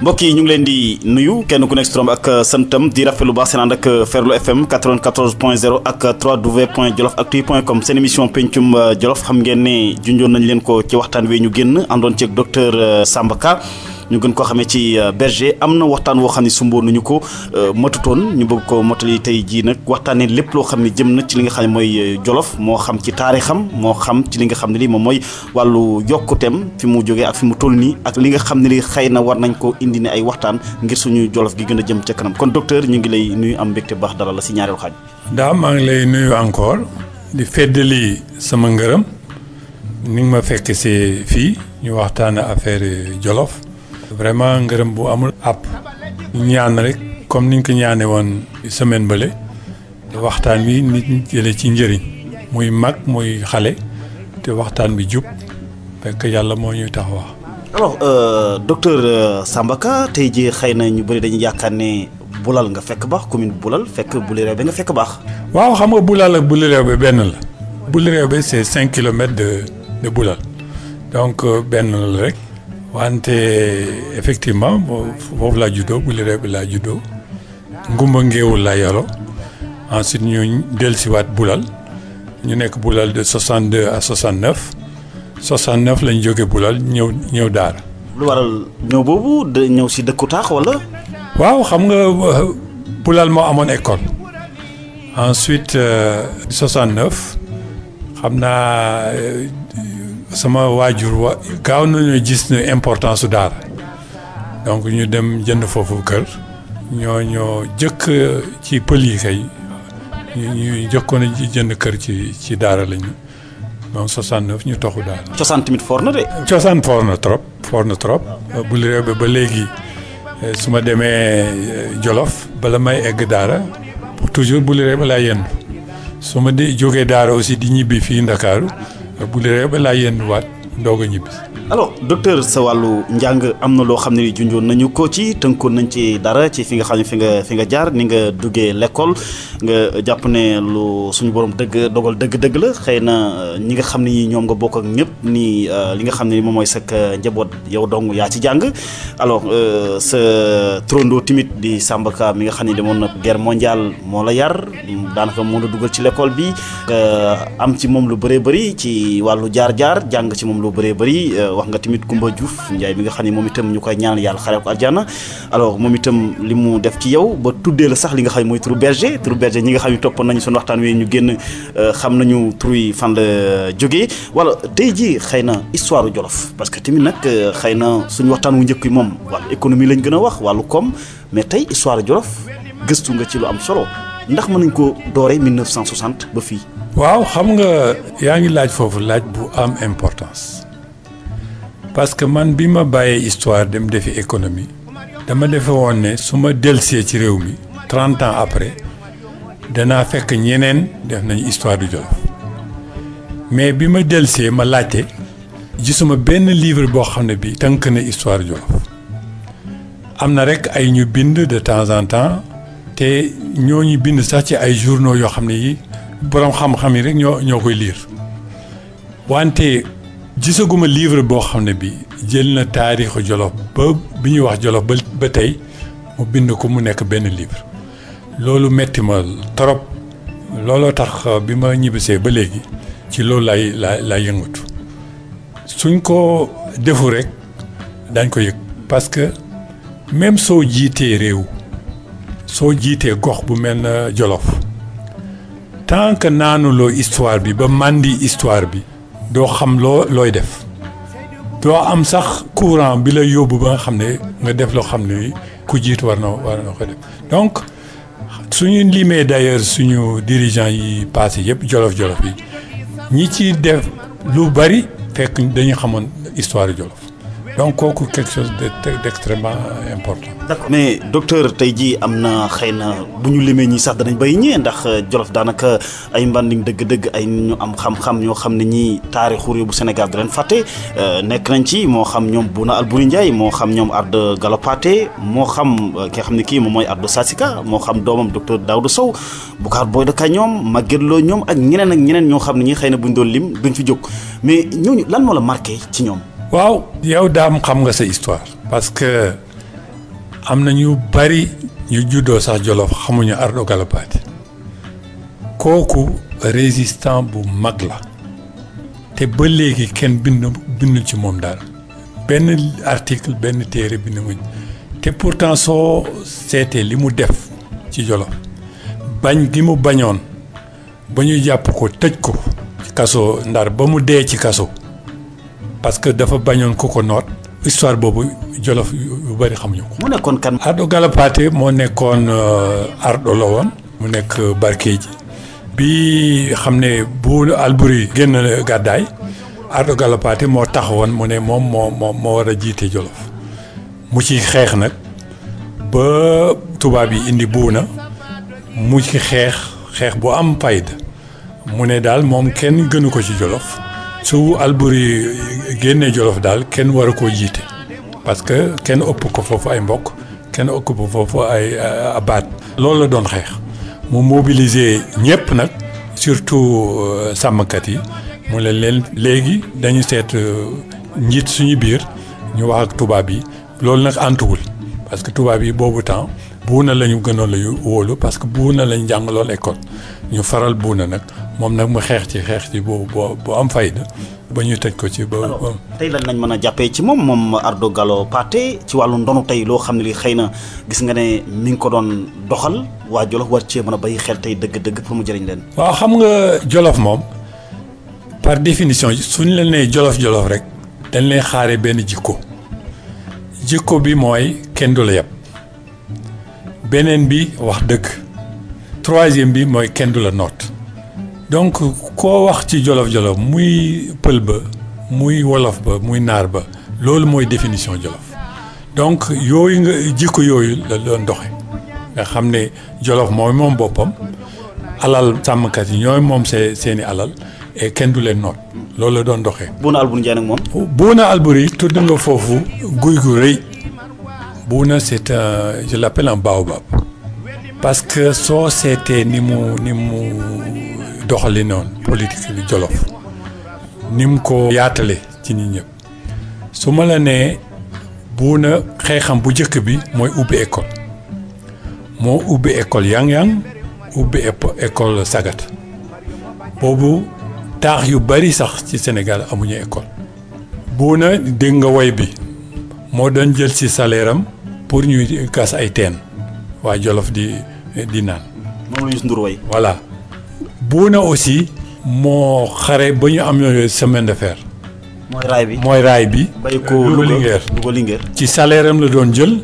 mbokk yi ñu ngi leen di nuyu kenn ku nekk si turam ak santam di rafetlu baax seen ànd ak Ferlo FM 94.0 ak www.jolofactu.com seen émission pencum Jolof xam ngeen ne junjoon nañ leen ko ci waxtaan wi ñu génn àndoon ci ak docteur Samba Ka ñu gën koo xamee ci berger am na waxtaan woo xam ne sumboon nañu ko matutoon ñu bëgg ko motali tey jii nag waxtaanee lépp loo xam ne jëm na ci li nga xam ne mooy Jolof moo xam ci taarixam moo xam ci li nga xam ne lii moom mooy wàllu yokkuteem fi mu jógee ak fi mu toll nii ak li nga xam ne li xëy na war nañ ko indi ne ay waxtaan ngir suñu Jolof gi gën a jëm ca kanam kon docteur ñu ngi lay nuyu am mbégte baax dara la si ñaareelu xaaj. daa maa ngi lay nuyu encore di feddali sama ngërëm ni nga ma fekk see fii ñu waxtaan affaire Jolof. vraiment ngërëm bu amul app ñaan rek comme niñ ko ñaane woon semaine bële waxtaan bi nit ñi jële ci njëriñ muy mag muy xale te waxtaan bi jub fekk yàlla moo ñuy tax wax. alors docteur Samba Ka tey jii xëy na ñu bëri dañuy yaakaar ne Bulal nga fekk baax commune Bulal fekk Buli Rewbe nga fekk baax. waaw xam nga Bulal ak Buli Rewbe benn la Buli Rewbe c'est 5 kilomètres de Bulal donc benn la rek. wante effectivement foofu laa juddoo Buli Rewbe laa juddoo ngumba ngeewul laa yaroo ensuite ñu dellusiwaat Bulal ñu nekk Bulal de 62 à 69 69 lañ jóge Bulal ñëw Daara. lu waral ñëw boobu de ñëw si dëkku taax wala. waaw xam nga Bulal moo amoon école ensuite 69 xam naa. sama waajur gaaw nañu gis ne importance su Daara donc ñu dem jënd foofu kër ñoo jëkk ci pël yi kay ñu jëkkoon a jënd kër ci Daara lañu donc 69 ñu toxu Daara. cosaan tamit foor na de. cosaan foor na trop Buli Rewbe ba léegi su ma demee Jolof bala may egg Daara toujours Buli Rewbe laa yendu su ma di jógee Daara aussi di ñibbi fii Ndakaaru Buli Rewbe laa yenduwaat doog a ñibbi. alors docteur sa wàllu njàng am na loo xam ne junjoon nañu ko ci tënkoon nañ ci dara ci fi nga xam ne fi nga jaar ni nga duggee l'école nga jàpp ne lu suñu borom dogal dëgg la xëy na ñi nga xam ne ñoom nga bokk ak ñëpp ni li nga xam ne moom mooy sa njaboot yow dong yaa ci jàng alors sa trondo timit di Samba Ka mi nga xam ne demoon na guerre mondiale moo la yar daanaka moo la dugal ci l'école bi nga am ci moom lu bëree bëri ci wàllu jaar jàng ci moom lu bëree bëri wax nga tamit Kumba Diouf Ndiaye bi nga xam ne moom itam ñu koy ñaanal yàlla xare ko àjjana alors moom itam li mu def ci yow ba tuddee la sax li nga xam ne mooy turu berger ñi nga xam ne toppoon nañu seen waxtaan wi ñu génn xam nañu tur yi fan la jógee wala tey jii xëy na histoire Jolof parce que tamit nag xëy na suñu waxtaan wu njëkk yi moom wàllu économie lañ gën a wax wàllu koom mais tey histoire Jolof gëstu nga ci lu am solo ndax mën nañ ko dooree 1960 ba fii. waaw xam nga yaa ngi laaj foofu laaj bu am importance. parce que man bi ma bàyyee histoire dem defi économie dama defe woon ne su ma delsee ci réew mi 30 ans après danaa fekk ñeneen def nañu histoire du Jolof mais bi ma delsee ma laajte gisuma benn livre boo xam ne bi tënk na histoire du Jolof am na rek ay ñu bind de temps en temps te ñooñu bind sax ci ay journaux yoo xam ne yi boroom xam-xam yi rek ñoo koy lire wante gisaguma livre boo xam ne bi jël na taarixu Jolof ba bi ñuy wax Jolof ba tey mu bind ko mu nekk benn livre loolu metti ma trop looloo tax bi ma ñibbisee ba léegi ci loolu lay yëngatu suñ ko defu rek dañ ko yëg parce que même soo jiitee réew soo jiitee gox bu mel na Jolof tant que naanuloo histoire bi ba màndi histoire bi doo xam looy def doo am sax courant bi la yóbbu ba nga xam ne nga def loo xam ne ku jiitu war na ko def donc suñu limee d'ailleurs suñu dirigeants yi passé yëpp Jolof yi ñi ci def lu bari fekk dañu xamoon histoire Jolof donc kooku quelque chose d'extrêmement important. d'accord mais docteur tey jii am na xëy na bu ñu limee ñi sax danañ bay ñee ndax Jolof daanaka ay mbanding dëgg-dëgg ay ñu am xam-xam ñoo xam ne ñii taarixu réew bu Sénégal du leen fàtte nekk nañ ci moo xam ñoom Bouna Alboury Ndiaye moo xam ñoom Ardo Galopate moo xam ki nga xam ne kii moom mooy Ardo Sassika moo xam doomam docteur Daouda Sow Boucar Boye Ka ñoom Maguette Lo ñoom ak ñeneen ñoo xam ne ñi xëy na buñ doon lim duñ fi jóg mais ñooñu lan moo la marqué ci ñoom. waaw yow daam xam nga sa histoire parce que am na ñu bari ñu juddoo sax Jolof xamuñu Ardo Gallo Paté kooku résistant bu mag la te ba léegi kenn bindul ci moom dara benn article benn téere bind muñ te pourtant soo seetee li mu def ci Jolof bañ gi mu bañoon ba ñu jàpp ko tëj ko ci kaso Ndar ba mu dee ci kaso parce que dafa bañoon ku ko noot histoire boobu Jolof yu bari xamuñu ko. mu nekkoon kan. Ardo Gallo Paté moo nekkoon Ardo la woon mu nekk Barkédji bi xam ne bu Alboury génn gàddaay Ardo Gallo Paté moo taxawoon mu ne moom moo war a jiite Jolof mu ci xeex nag ba tubaab yi indi Buuna mu ci xeex bu am fayda mu ne daal moom kenn gënu ko ci Jolof su Alboury génnee Jolof daal kenn war a koo jiite parce que kenn ëpp ko foofu ay mbokk kenn ëpp ko foofu ay abaat loolu la doon xeex mu mobiliser ñëpp nag surtout sàmmkat yi mu ne leen léegi dañu seet njiit suñu biir ñu wax ak tubaab yi loolu nag antuwul parce que tubaab yi boobu temps Buuna la ñu gënoon la wóolu parce que Buuna lañ jàngaloon école ñu faral Buuna nag moom nag mu xeex ci bu am fayda ba ñu tëj ko ci ba. tey lan lañ mën a jàppee ci moom Ardo Gallo Paté ci wàllu ndonu tey loo xam ne li xëy na gis nga ne mi ngi ko doon doxal waa Jolof war cee mën a bàyyi xel tey dëgg-dëgg pour mu jëriñ leen. waaw xam nga Jolof moom par définition suñ la nee Jolof rek dañ lay xaaree benn jikko bi mooy kenn du la yab beneen bi wax dëgg troisième bi mooy kenn du la noot donc koo wax ci Jolof muy pël ba muy wolof ba muy naar ba loolu mooy définition Jolof donc yooyu nga jikko yooyu la doon doxe nga xam ne Jolof mooy moom boppam alal sàmmkat yi ñooy moom seeni alal et kenn du leen noot loolu la doon doxee. Buuna Alboury Ndiaye nag moom. Buuna Alboury tudd nga foofu guy gu rëy Buuna c'est un je l'appelle un baobab parce que soo seetee ni mu doxali noonu politique bi Jolof ni mu ko yaatale ci nit ñëpp su ma la nee Buuna xeexam bu njëkk bi mooy ubbi école moo ubbi école yang-yang ubbi école Sagat boobu taax yu bari sax ci Sénégal amuñu école Buuna dégg nga woy bi moo doon jël ci salaire am pour ñuy gas ay teen waa Jolof di naan. moom la Youssou Ndour woy. voilà Buuna aussi moo xare ba ñu am semaine de fer. mooy raay bi. bay ko Louga Linguère ci salaire am la doon jël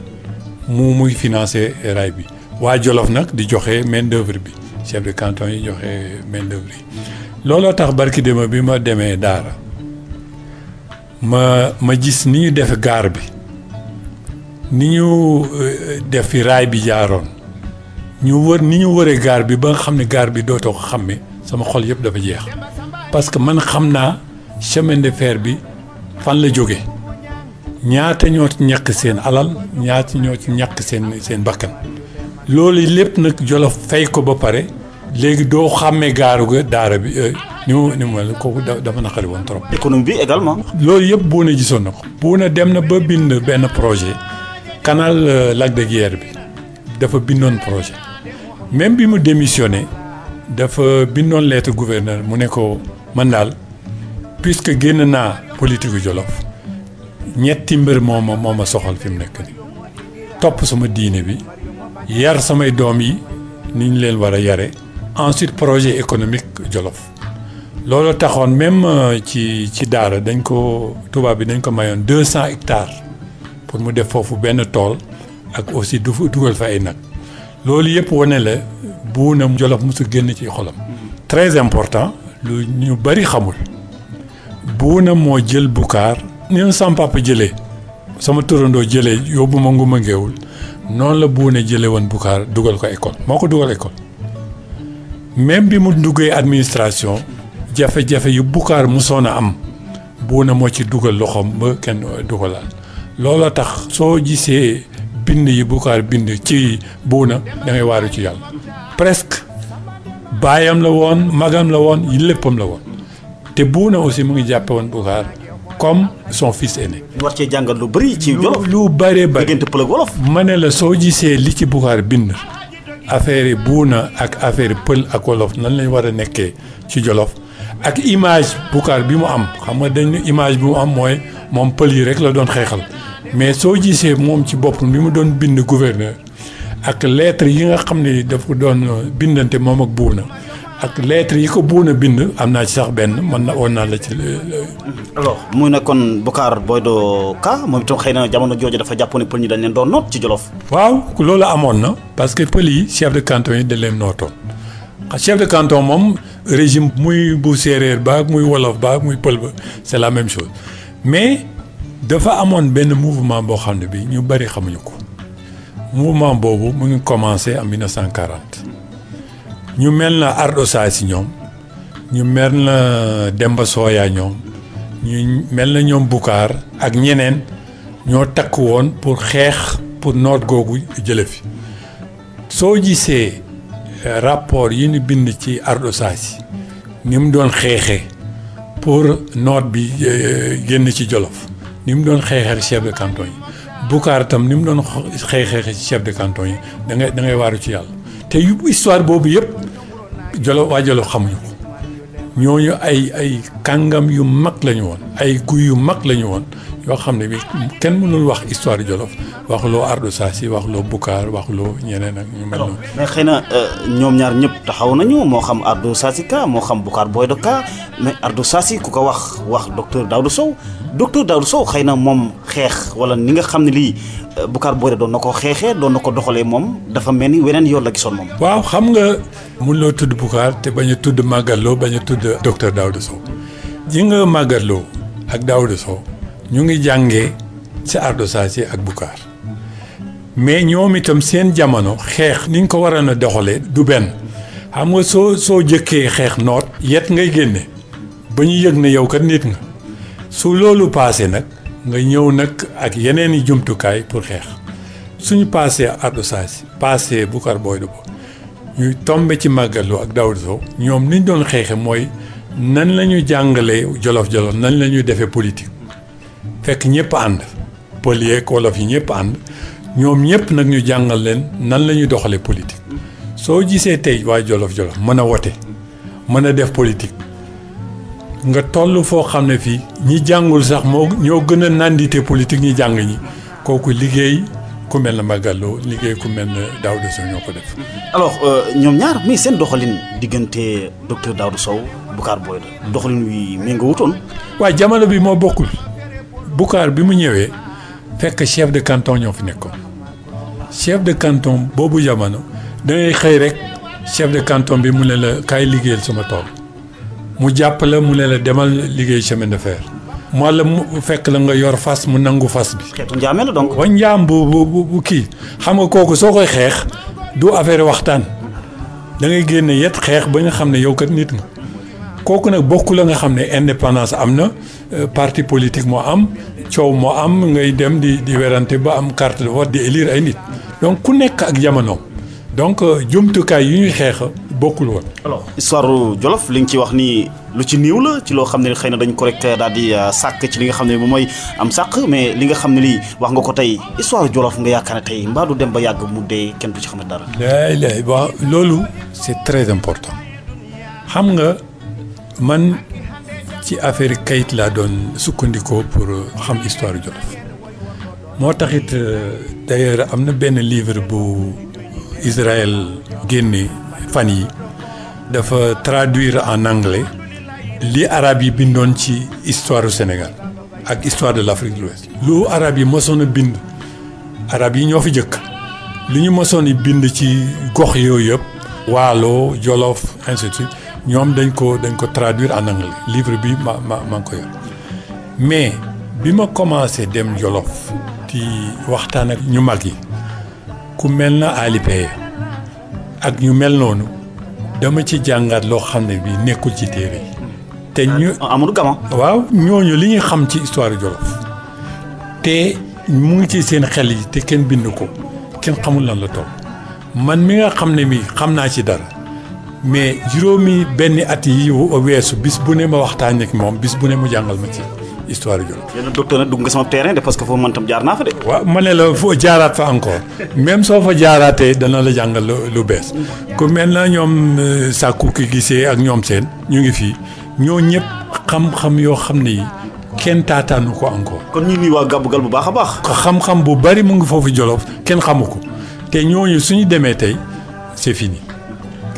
muy financer raay bi waa Jolof nag di joxe main d'œuvre bi chef de canton yi joxe main d'œuvre yi. looloo tax barki démb bi ma demee Daara ma gis ni ñu def gaar bi ni ñu def fi raay bi jaaroon ni ñu wëree gaar bi ba nga xam ne gaar bi dootoo ko xàmme sama xol yëpp dafa jeex parce que man xam naa chemin de fer bi fan la jóge ñaata ñoo ci ñàkk seen alal ñaata ñoo ci ñàkk seen bakkan loolu lépp nag Jolof fay ko ba pare léegi doo xàmmee gaaru ga Daara bi ni mu mel kooku dafa naqari woon trop. économie bi également. loolu yëpp Buuna gisoon na ko. Buuna dem na ba bind benn projet canal Lac de Guiers bi dafa bindoon projet même bi mu démissionné dafa bindoon lettre gouverneur mu ne ko man daal puisque génn naa politique Jolof ñetti mbir moo ma soxal fi mu nekk nii topp sama diine bi yar samay doom yi ni ñu leen war a yare ensuite projet économique Jolof loolu taxoon même ci Daara tubaab bi dañ ko mayoon 200 hectares pour mu def foofu benn tool ak aussi dugal fa ay nag loolu yëpp wane la Buuna Jolof mosu génn ci xolam. très important lu ñu bari xamul Buuna moo jël Bukaar ni ma sama papa jëlee sama turandoo jëlee yóbbu ma Nguma Ngeewul noonu la Buuna jëlee woon Bukaar dugal ko école moo ko dugal école même bi mu duggee administration jafe-jafe yu Bukaar musoon a am Buuna moo ci dugal loxoom ba kenn dugalaat looloo tax soo gisee bind yi Bukaar bind ci Buuna da ngay waaru ci yàlla presque baayam la woon magam la woon yi léppam la woon te Buuna aussi mu ngi jàppe woon Bukaar comme son fils aîné. ñu war cee jàngal lu bëri ci Jolof. lu bëree bëri diggante pël ak wolof. ma ne la soo gisee li ci Boucar bind affaire yi buuna ak affaire pël ak wolof nan lañ war a nekkee ci Jolof ak image Boucar bi mu am xam nga dañ image bi mu am mooy moom pël yi rek la doon xeexal mais soo gisee moom ci boppam bi mu doon bind gouverneur ak lettre yi nga xam ne dafa doon bindante moom ak buuna ak lettre yi ko buuna bind am naa ci sax benn man na woon naa la ci. alors muy nekkoon Boucar Boydo Ka moom itam xëy na jamono jooju dafa jàpp ne pël ñi dañ leen doon noot ci Jolof. waaw loolu amoon na parce que pël yi chef de canton yi dañ leen nootoon chef de canton moom régime muy bu séeréer ba muy wolof ba muy pël ba c'est la même chose mais dafa amoon benn mouvement boo xam ne bi ñu bari xamuñu ko mouvement boobu mu ngi commencé en 1940. ñu mel na Ardo Saasi ñoom ñu mel na Demba Sooya ñoom ñu mel na ñoom Boucar ak ñeneen ñoo takk woon pour xeex pour noot googu jële fi soo gisee rapport yi ñu bind ci Ardo Saasi ni mu doon xeexee pour noot bi génn ci Jolof ni mu doon xeexee chef de canton yi Boucar tam ni mu doon xeexee ci chef de canton yi da ngay waaru ci yàlla te histoire boobu yëpp Jolof waa Jolof xamuñu ko ñooñu ay kàngam yu mag lañu woon ay guy yu mag lañu woon yoo xam ne bi kenn mënul wax histoire Jolof waxuloo Ardo Saasi waxuloo Boucar waxuloo ñeneen ak ñu mel noonu. mais xëy na ñoom ñaar ñëpp taxaw nañu moo xam Ardo Saasi Ka moo xam Boucar Boydo Ka mais Ardo Saasi ku ko wax docteur Daouda Sow xëy na moom xeex wala ni nga xam ne lii Boucar Boydo doon na ko xeexee doon na ko doxalee moom dafa mel ni weneen yoon la gisoon moom. waaw xam nga mun loo tudd Boucar te bañ a tudd Magatte Lô bañ a tudd docteur Daouda Sow ji nga Magatte Lô ak Daouda Sow ñu ngi jàngee ci Ardo Saasi ak Boucar mais ñoom itam seen jamono xeex ni ñu ko waroon a doxalee du benn xam nga soo jëkkee xeex noot yet ngay génne ba ñu yëg ne yow kat nit nga su loolu paasee nag nga ñëw nag ak yeneen i jumtukaay pour xeex suñu paasee Ardo Saasi paasee Boucar Boydo ñuy tombe ci Magatte Lô ak Daouda Sow ñoom niñ doon xeexe mooy nan la ñu jàngalee jolof-jolof nan la ñuy defee politique fekk ñëpp ànd pël yeeg wolof yi ñëpp ànd ñoom ñëpp nag ñu jàngal leen nan la ñuy doxalee politique soo gisee tey waa jolof-jolof mën a wote mën a def politique nga toll foo xam ne fii ñi jàngul sax ñoo gën a nandite politique ñi jàng ñi kooku liggéey ku mel na Magatte Lô liggéey ku mel na Daouda Sow ñoo ko def. alors ñoom ñaar mais seen doxalin diggante docteur Daouda Sow Boucar Boydo doxalin wi méngoo wutoon. waaw jamono bi moo bokkul Boucar bi mu ñëwee fekk chef de canton ñoo fi nekkoon chef de canton boobu jamono da ngay xëy rek chef de canton bi mu ne la kaay liggéeyal sama tool mu jàpp la mu ne la demal liggéey chemin de fer. moo la mu fekk la nga yor fas mu nangu fas bi. xeetu njaame la donc. wa njaam bu kii xam nga kooku soo koy xeex du affaire waxtaan da ngay génne yet xeex ba nga xam ne yow kat nit nga kooku nag bokku la nga xam ne indépendance am na parti politique moo am coow moo am ngay dem di werante ba am carte de vote di élire ay nit donc ku nekk ak jamonoom donc jumtukaay yu ñuy xeex bokkul woon. alors histoire Jolof li nga ci wax ni lu ci niiw la ci loo xam ne xëy na dañ ko rek daal di sàkk ci li nga xam ne moom mooy am sàkk mais li nga xam ne lii wax nga ko tey histoire Jolof nga yaakaar ne tey mbaa du dem ba yàgg mu dee kenn du ci xam ne dara. waaw loolu c'est très important xam nga man ci affaire kayit laa doon sukkandikoo pour xam histoire Jolof moo taxit d'ailleurs am na benn livre bu Israël génne fan yi dafa traduire en anglais li arab yi bindoon ci histoire du Sénégal ak histoire de l'Afrique de l'Ouest lu arab yi mosoon a bind arab yi ñoo fi jëkk li ñu mosoon a bind ci gox yooyu yëpp Waalo Jolof ainsi de suite ñoom dañ ko traduire en anglais livre bi ma ngi ko yor mais bi ma commencé dem Jolof di waxtaan ak ñu mag yi ku mel na Ali Paye ak ñu mel noonu dama ci jàngaat loo xam ne bi nekkul ci téere yi te ñu Amadou Gama waaw ñooñu li ñuy xam ci histoire Jolof te mu ngi ci seen xel yi te kenn bind ko kenn xamul lan la toll man mi nga xam ne mi xam naa ci dara mais juróomi benn at yi weesu bis bu ne ma waxtaan ak moom bis bu ne mu jàngal ma ci histoire Jolof. yéen docteur nag dugg nga sama terrain de parce que foofu man tam jaar naa fa de. waaw ma ne la foo jaaraat fa encore même soo fa jaaraatee dana la jàngal lu bees ku mel na ñoom sàkku ki gisee ak ñoom seen ñu ngi fii ñoo ñëpp xam-xam yoo xam ne yi kenn taataanu ko encore. kon ñu ngi waa Gàbbugal bu baax a baax. xam-xam bu bari mu ngi foofu Jolof kenn xamu ko te ñooñu suñu demee tey c'est fini.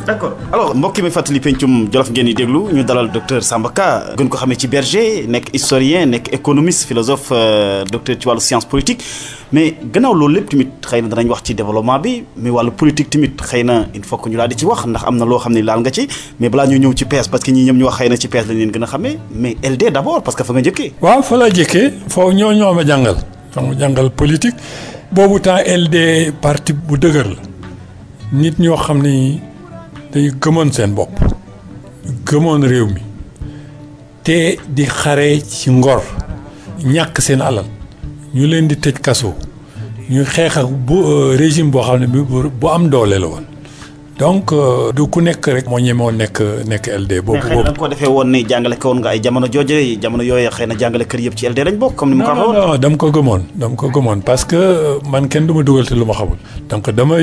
d'accord alors mbokk mi fàttali pencum Jolof ngeen di déglu ñu dalal docteur Samba Ka gën ko xamee ci berger nekk historien nekk économiste philosophe docteur ci wàllu science politique mais gannaaw loolu lépp tamit xëy na danañ wax ci développement bi mais wàllu politique tamit xëy na il faut que ñu daal di ci wax ndax am na loo xam ne laal nga ci mais balaa ñu ñëw ci PS parce que ñii ñoom ñu wax xëy na ci PS lañ leen gën a xamee mais LD d'abord parce que fa nga njëkkee. waaw fa la jëkkee foofu ñoo ma jàngal ñoo jàngal politique boobu temps LD parti bu dëgër la nit ñoo xam ni dañu gëmoon seen bopp gëmoon réew mi te di xare ci ngor ñàkk seen alal ñu leen di tëj kaso ñu xeex ak régime boo xam ne bu am doole la woon donc du ku nekk rek moo ñemewoon nekk LD. boobu mais da nga ko defee woon ni jàngale ko woon nga ay jamono jooje jamono yooyu xëy na jàngale kër yëpp ci LD lañ bokk. comme ni mu ko waxee woon non dama ko gëmoon parce que man kenn du ma dugal te lu ma xamul donc dama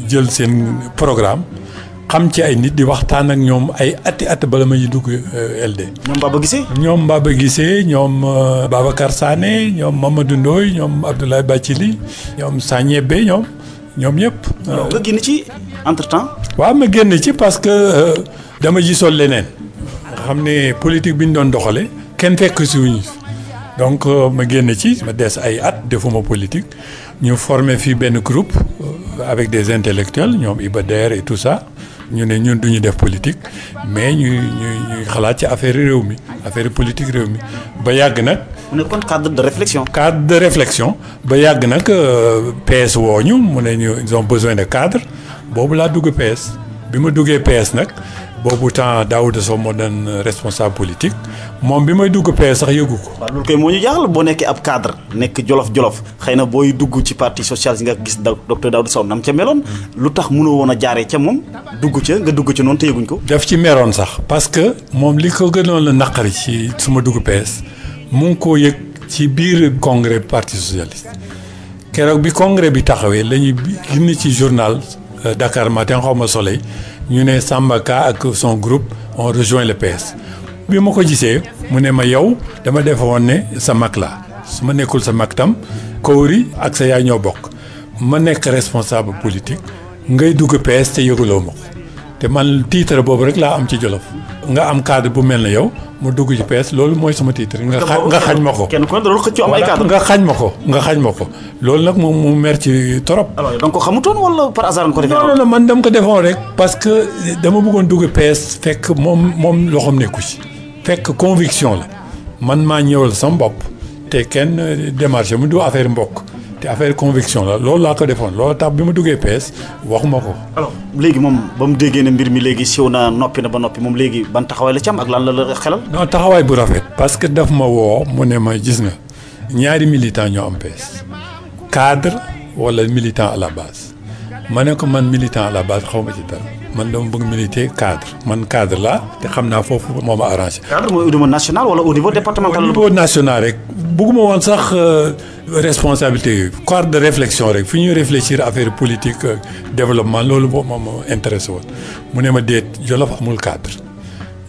jël seen programme. xam ci ay nit di waxtaan ak ñoom ay at bala may dugg LD. ñoom Baba Guissé. ñoom Baba Guissé ñoom Babacar Sané ñoom Mamadou Ndoye ñoom Abdoulaye Bathily ñoom Sagnébé ñoom ñëpp. nga génn ci entre temps. waaw ma génn ci parce que dama gisoon leneen. nga xam ne politique bi ñu doon doxale kenn fekk si wuñu donc ma génn ci ma des ay at defuma politique ñu formé fii benn groupe avec des intellectuels ñoom Iba Der et tout ça. ñu ne ñun duñu def politique mais ñuy xalaat ci affaire réew mi affaire politique réew mi ba yàgg nag. mu ne kon cadre de réflexion. cadre de réflexion ba yàgg nag PS wooñu mu ne ñu ils ont besoin de cadre boobu laa dugg PS bi ma duggee PS nag boobu temps Daouda Sow moo doon responsable politique moom bi may dugg PS sax yëgu ko. waaw loolu koy moo ñu jaaxal boo nekkee ab cadre nekk jolof xëy na booy dugg ci parti socialiste nga gis docteur Daouda Sow nam ca meloon lu tax mënoo woon a jaaree ca moom dugg ca nga dugg ca noonu te yëguñ ko. def ci meroon sax parce que moom li ko gënoon la naqari ci suma dugg PS mu ngi koo yëg ci biir congrès parti socialiste keroog bi congrès bi taxawee la ñuy génn ci journal Dakar Matin xaw ma Soleil ñu ne Samba Ka ak son groupe ont rejoint le PS. bi ma ko gisee mu ne ma yow dama defoon ne sa mag la su ma nekkul sa mag tam Kowri ak sa yaay ñoo bokk ma nekk responsable politique ngay dugg PS te yëguloo ma ko te man titre boobu rek laa am ci Jolof nga am cadre bu mel ne yow mu dugg ci PS loolu mooy sama titre nga xañ ma ko. kenn ku ne da doon xëccoo am ay cadre nga xañ ma ko loolu nag moom mu mer ci trop. alors da nga ko xamutoon wala par hasard nga ko defee. non man dama ko defoon rek parce que dama bëggoon dugg PS fekk moom loxoom nekku ci. fekk conviction la man maa ñëwal sama bopp te kenn démarché mu du affaire mbokk te affaire conviction la loolu laa ko defoon loolu tax bi ma duggee PS waxuma ko. alors léegi moom ba mu déggee ne mbir mi léegi siw na noppi na ba noppi moom léegi ban taxawaay la ci am ak lan la xelal. non taxawaay bu rafet. parce que daf ma woo mu ne ma gis nga ñaari militant ñoo am PS cadre wala militant à la base ma ne ko man militant à la base xaw ma ci dara. man dama bëgg militer cadre man cadre laa te xam naa foofu moo ma arrangé. cadre mooy au niveau national wala au niveau départemental. au niveau national rek bëgguma woon sax responsabilité yooyu. cadre de réflexion rek fi ñuy réfléchir affaire politique développement loolu boobu moom ma intéressé woon mu ne ma déet Jolof amul cadre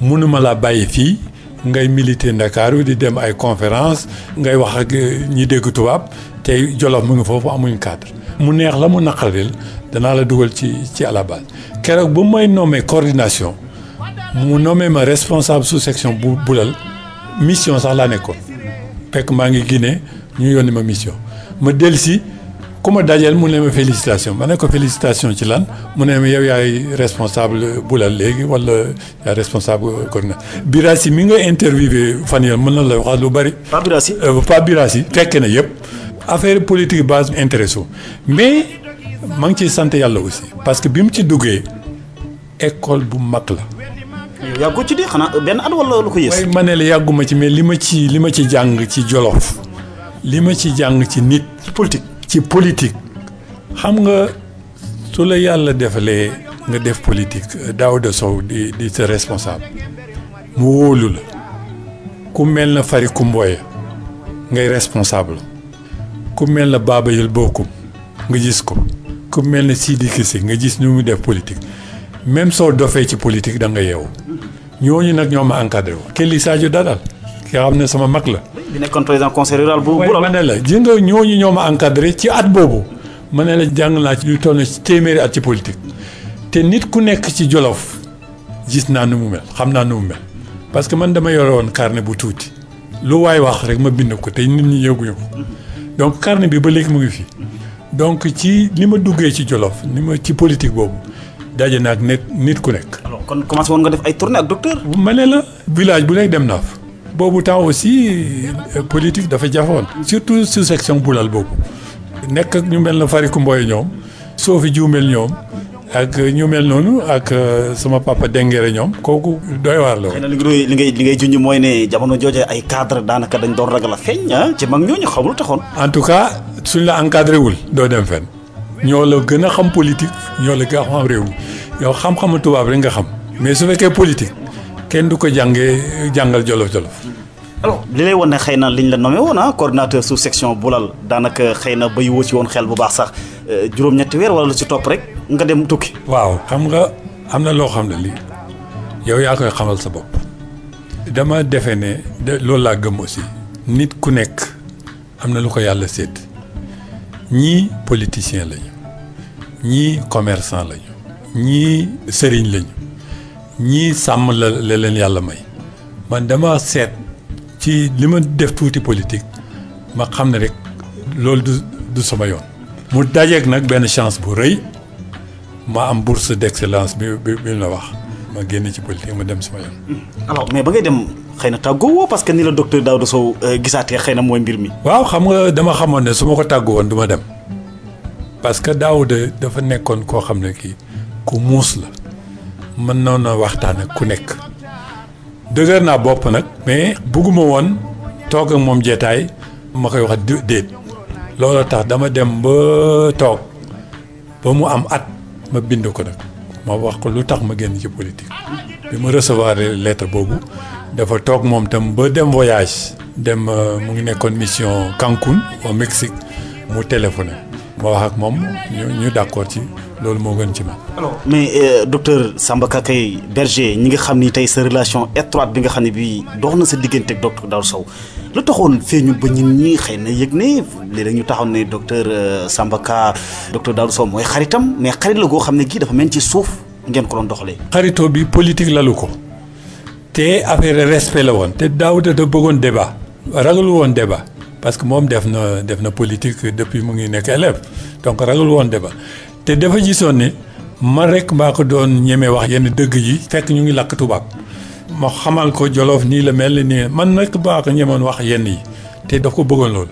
mënuma laa bàyyi fii ngay militer Ndakaaru di dem ay conférence ngay wax ak ñi dégg tubaab te Jolof mu ngi foofu amuñ cadre mu neex la mu naqaril danaa la dugal ci à la base keroog bu may nommé coordination mu nommé ma responsable sous section bu bulal mission sax laa nekkoon fekk maa ngi Guinée ñu yónni ma mission ma dellusi ku ma dajeel mu ne ma félicitation ma ne ko félicitation ci lan mu ne ma yow yaay responsable bulal léegi wala yaay responsable coordination Birassi mi nga interviewé fan yii mën na la wax lu bari. Pas Birassi fekke na yëpp affaire politique base intéressé mais. maa ngi ciy sant yàlla aussi parce que bi mu ci duggee école bu mag la. yàggu ci di xanaa benn at wala lu ko yées. waaye ma ne la yàgguma ci mais li ma ci jàng ci Jolof li ma ci jàng ci nit. ci politique xam nga su la yàlla defalee nga def politique Daouda Sow di sa responsable mu wóolu la ku mel na Fari Kumboye ngay responsable ku mel na Baba Yel Bokum nga gis ko ku mel na Sidi Kissé nga gis ñu mu def politique même soo dofee ci politique da nga yeewu ñooñu nag ñoo ma encadré woon. Kelly Sadio Dadal ki xam ne sama mag la. bi nekkoon président conseil rural bu Boulal. ma ne la gis nga ñooñu ñoo ma encadré ci at boobu ma ne la jàng naa ci lu toll ci téeméeri at ci politique te nit ku nekk ci Jolof gis naa nu mu mel xam naa nu mu mel parce que man dama yore woon carnet bu tuuti lu waay wax rek ma bind ko te nit ñi yëguñu ko donc carnet bi ba léegi mu ngi fi donc ci li ma duggee ci Jolof ni ma ci politique boobu daje naa ak nit ku nekk. alors kon commencé woon nga def ay tournée ak docteur. ma ne la village bu nekk dem naa fa. boobu temps aussi politique dafa jafoon surtout sous section Boulal boobu nekk ak ñu mel na Fari Kumboye ñoom Sophie Dioumel ñoom ak ñu mel noonu ak sama papa Dengere ñoom kooku doy waar la woon. xëy na li ngay junj mooy ne jamono jooju ay cadre daanaka dañ doon ragal a feeñ ci mag ñooñu xamul lu taxoon. en tout cas suñ la encadré wul doo dem fenn ñoo la gën a xam politique ñoo la gën a xam réew mi yow xam-xamu tubaab rek nga xam mais su fekkee politique kenn du ko jàngal jolof-jolof. alors li lay wan ne xëy na liñ la nommé woon coordinateur sous section Boulal daanaka xëy na bay woo ci woon xel bu baax sax juróom-ñetti weer wala lu ci topp rek nga dem tukki. waaw xam nga am na loo xam ne lii yow yaa koy xamal sa bopp. dama defe ne loolu laa gëm aussi nit ku nekk am na lu ko yàlla sédd ñii politicien lañu ñii commerçant lañu ñii sëriñ lañu ñii sàmm la leen yàlla may man dama seet ci li ma def tuuti politique ma xam ne rek loolu du sama yoon. mu dajeeg nag benn chance bu rëy ma am bourse d'excellence bi la wax ma génn ci politique ma dem sama yoon. alors mais ba ngay dem xëy na tàggoo woo parce que ni la docteur Daouda Sow gisaatee xëy na mooy mbir mi. waaw xam nga dama xamoon ne su ma ko tàggu woon du ma dem parce que Daouda dafa nekkoon koo xam ne kii ku muus la mën noon a waxtaan ak ku nekk dëgër naa bopp nag. mais bugguma woon toog ak moom jeetaay ma koy wax déet loolu tax dama dem ba toog ba mu am at ma bind ko nag ma wax ko lu tax ma génn ci politique bi ma recevoir lettre boobu dafa toog moom tam ba dem voyage dem mu ngi nekkoon mission Cancun au Mexique mu téléphoné ma wax ak moom ñu d'accord ci loolu moo gën ci man. alors mais docteur Samba Kakay Berger ñi nga xam ni tey sa relation étroite bi nga xam ne bii dox na sa diggante ak docteur Daouda Sow lu taxoon feeñu ba ñun ñi xëy na yëg ne léeg-léeg ñu taxoon ne docteur Samba Ka docteur Daouda Sow mooy xaritam mais xarit la goo xam ne gii dafa mel ci suuf ngeen ko doon doxalee. xaritoo bi politique lalu ko te affaire respect la woon te Daouda da bëggoon débat ragalu woon débat parce que moom def na politique depuis mu ngi nekk élève donc ragalu woon débat te dafa gisoon ne man rek maa ko doon ñeme wax yenn dëgg yi fekk ñu ngi lakk tubaab ma xamal ko Jolof nii la mel nii man rek maa ko ñemoon wax yenn yi te daf ko bëggoon loolu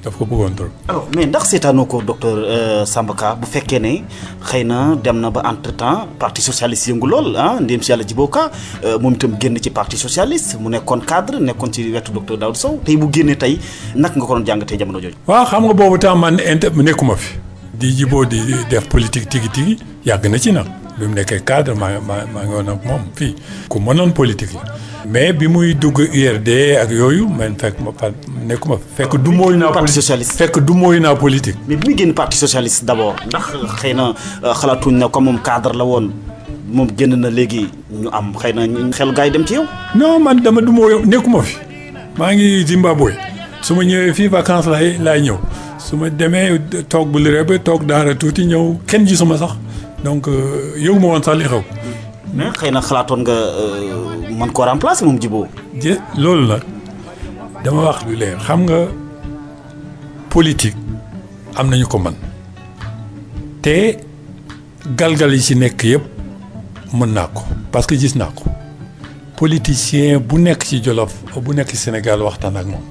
daf ko bëggoon trop. alors mais ndax seetaanoo ko docteur Samba Ka bu fekkee ne xëy na dem na ba entre temps parti socialiste yëngu lool ndéem si yàlla Djibo Ka moom itam génn ci parti socialiste mu nekkoon cadre nekkoon ci wetu docteur Daouda Sow tey bu génnee tey naka nga ko doon jàngatee jamono jooju. waaw xam nga boobu temps man nekkuma fi. di Djibo di def politique tigi yàgg na ci nag bi mu nekkee cadre maa ngi woon ak moom fii ku mënoon politique la mais bi muy dugg URD ak yooyu man fekk ma fa nekkuma fekk du mooyu naa parti socialiste fekk du mooyu naa politique. mais bi muy génn parti socialiste d'abord ndax xëy na xalaatuñ na comme moom cadre la woon moom génn na léegi ñu am xëy na xel gaa yi dem ci yow. non man dama du mooyu nekkuma fi maa ngi Zimbabwe su ma ñëwee fii vacances laay ñëw. su ma demee toog bu liré ba toog daara tuuti ñëw kenn gisuma sax donc yëgu ma woon sax li xew. mais xëy na xalaatoon nga mën koo remplacer moom Djibo. loolu nag dama wax lu leer xam nga politique am nañu ko mën te galgal yi ci nekk yëpp mën naa ko parce que gis naa ko politicien bu nekk ci Jolof bu nekk ci Sénégal waxtaan ak moom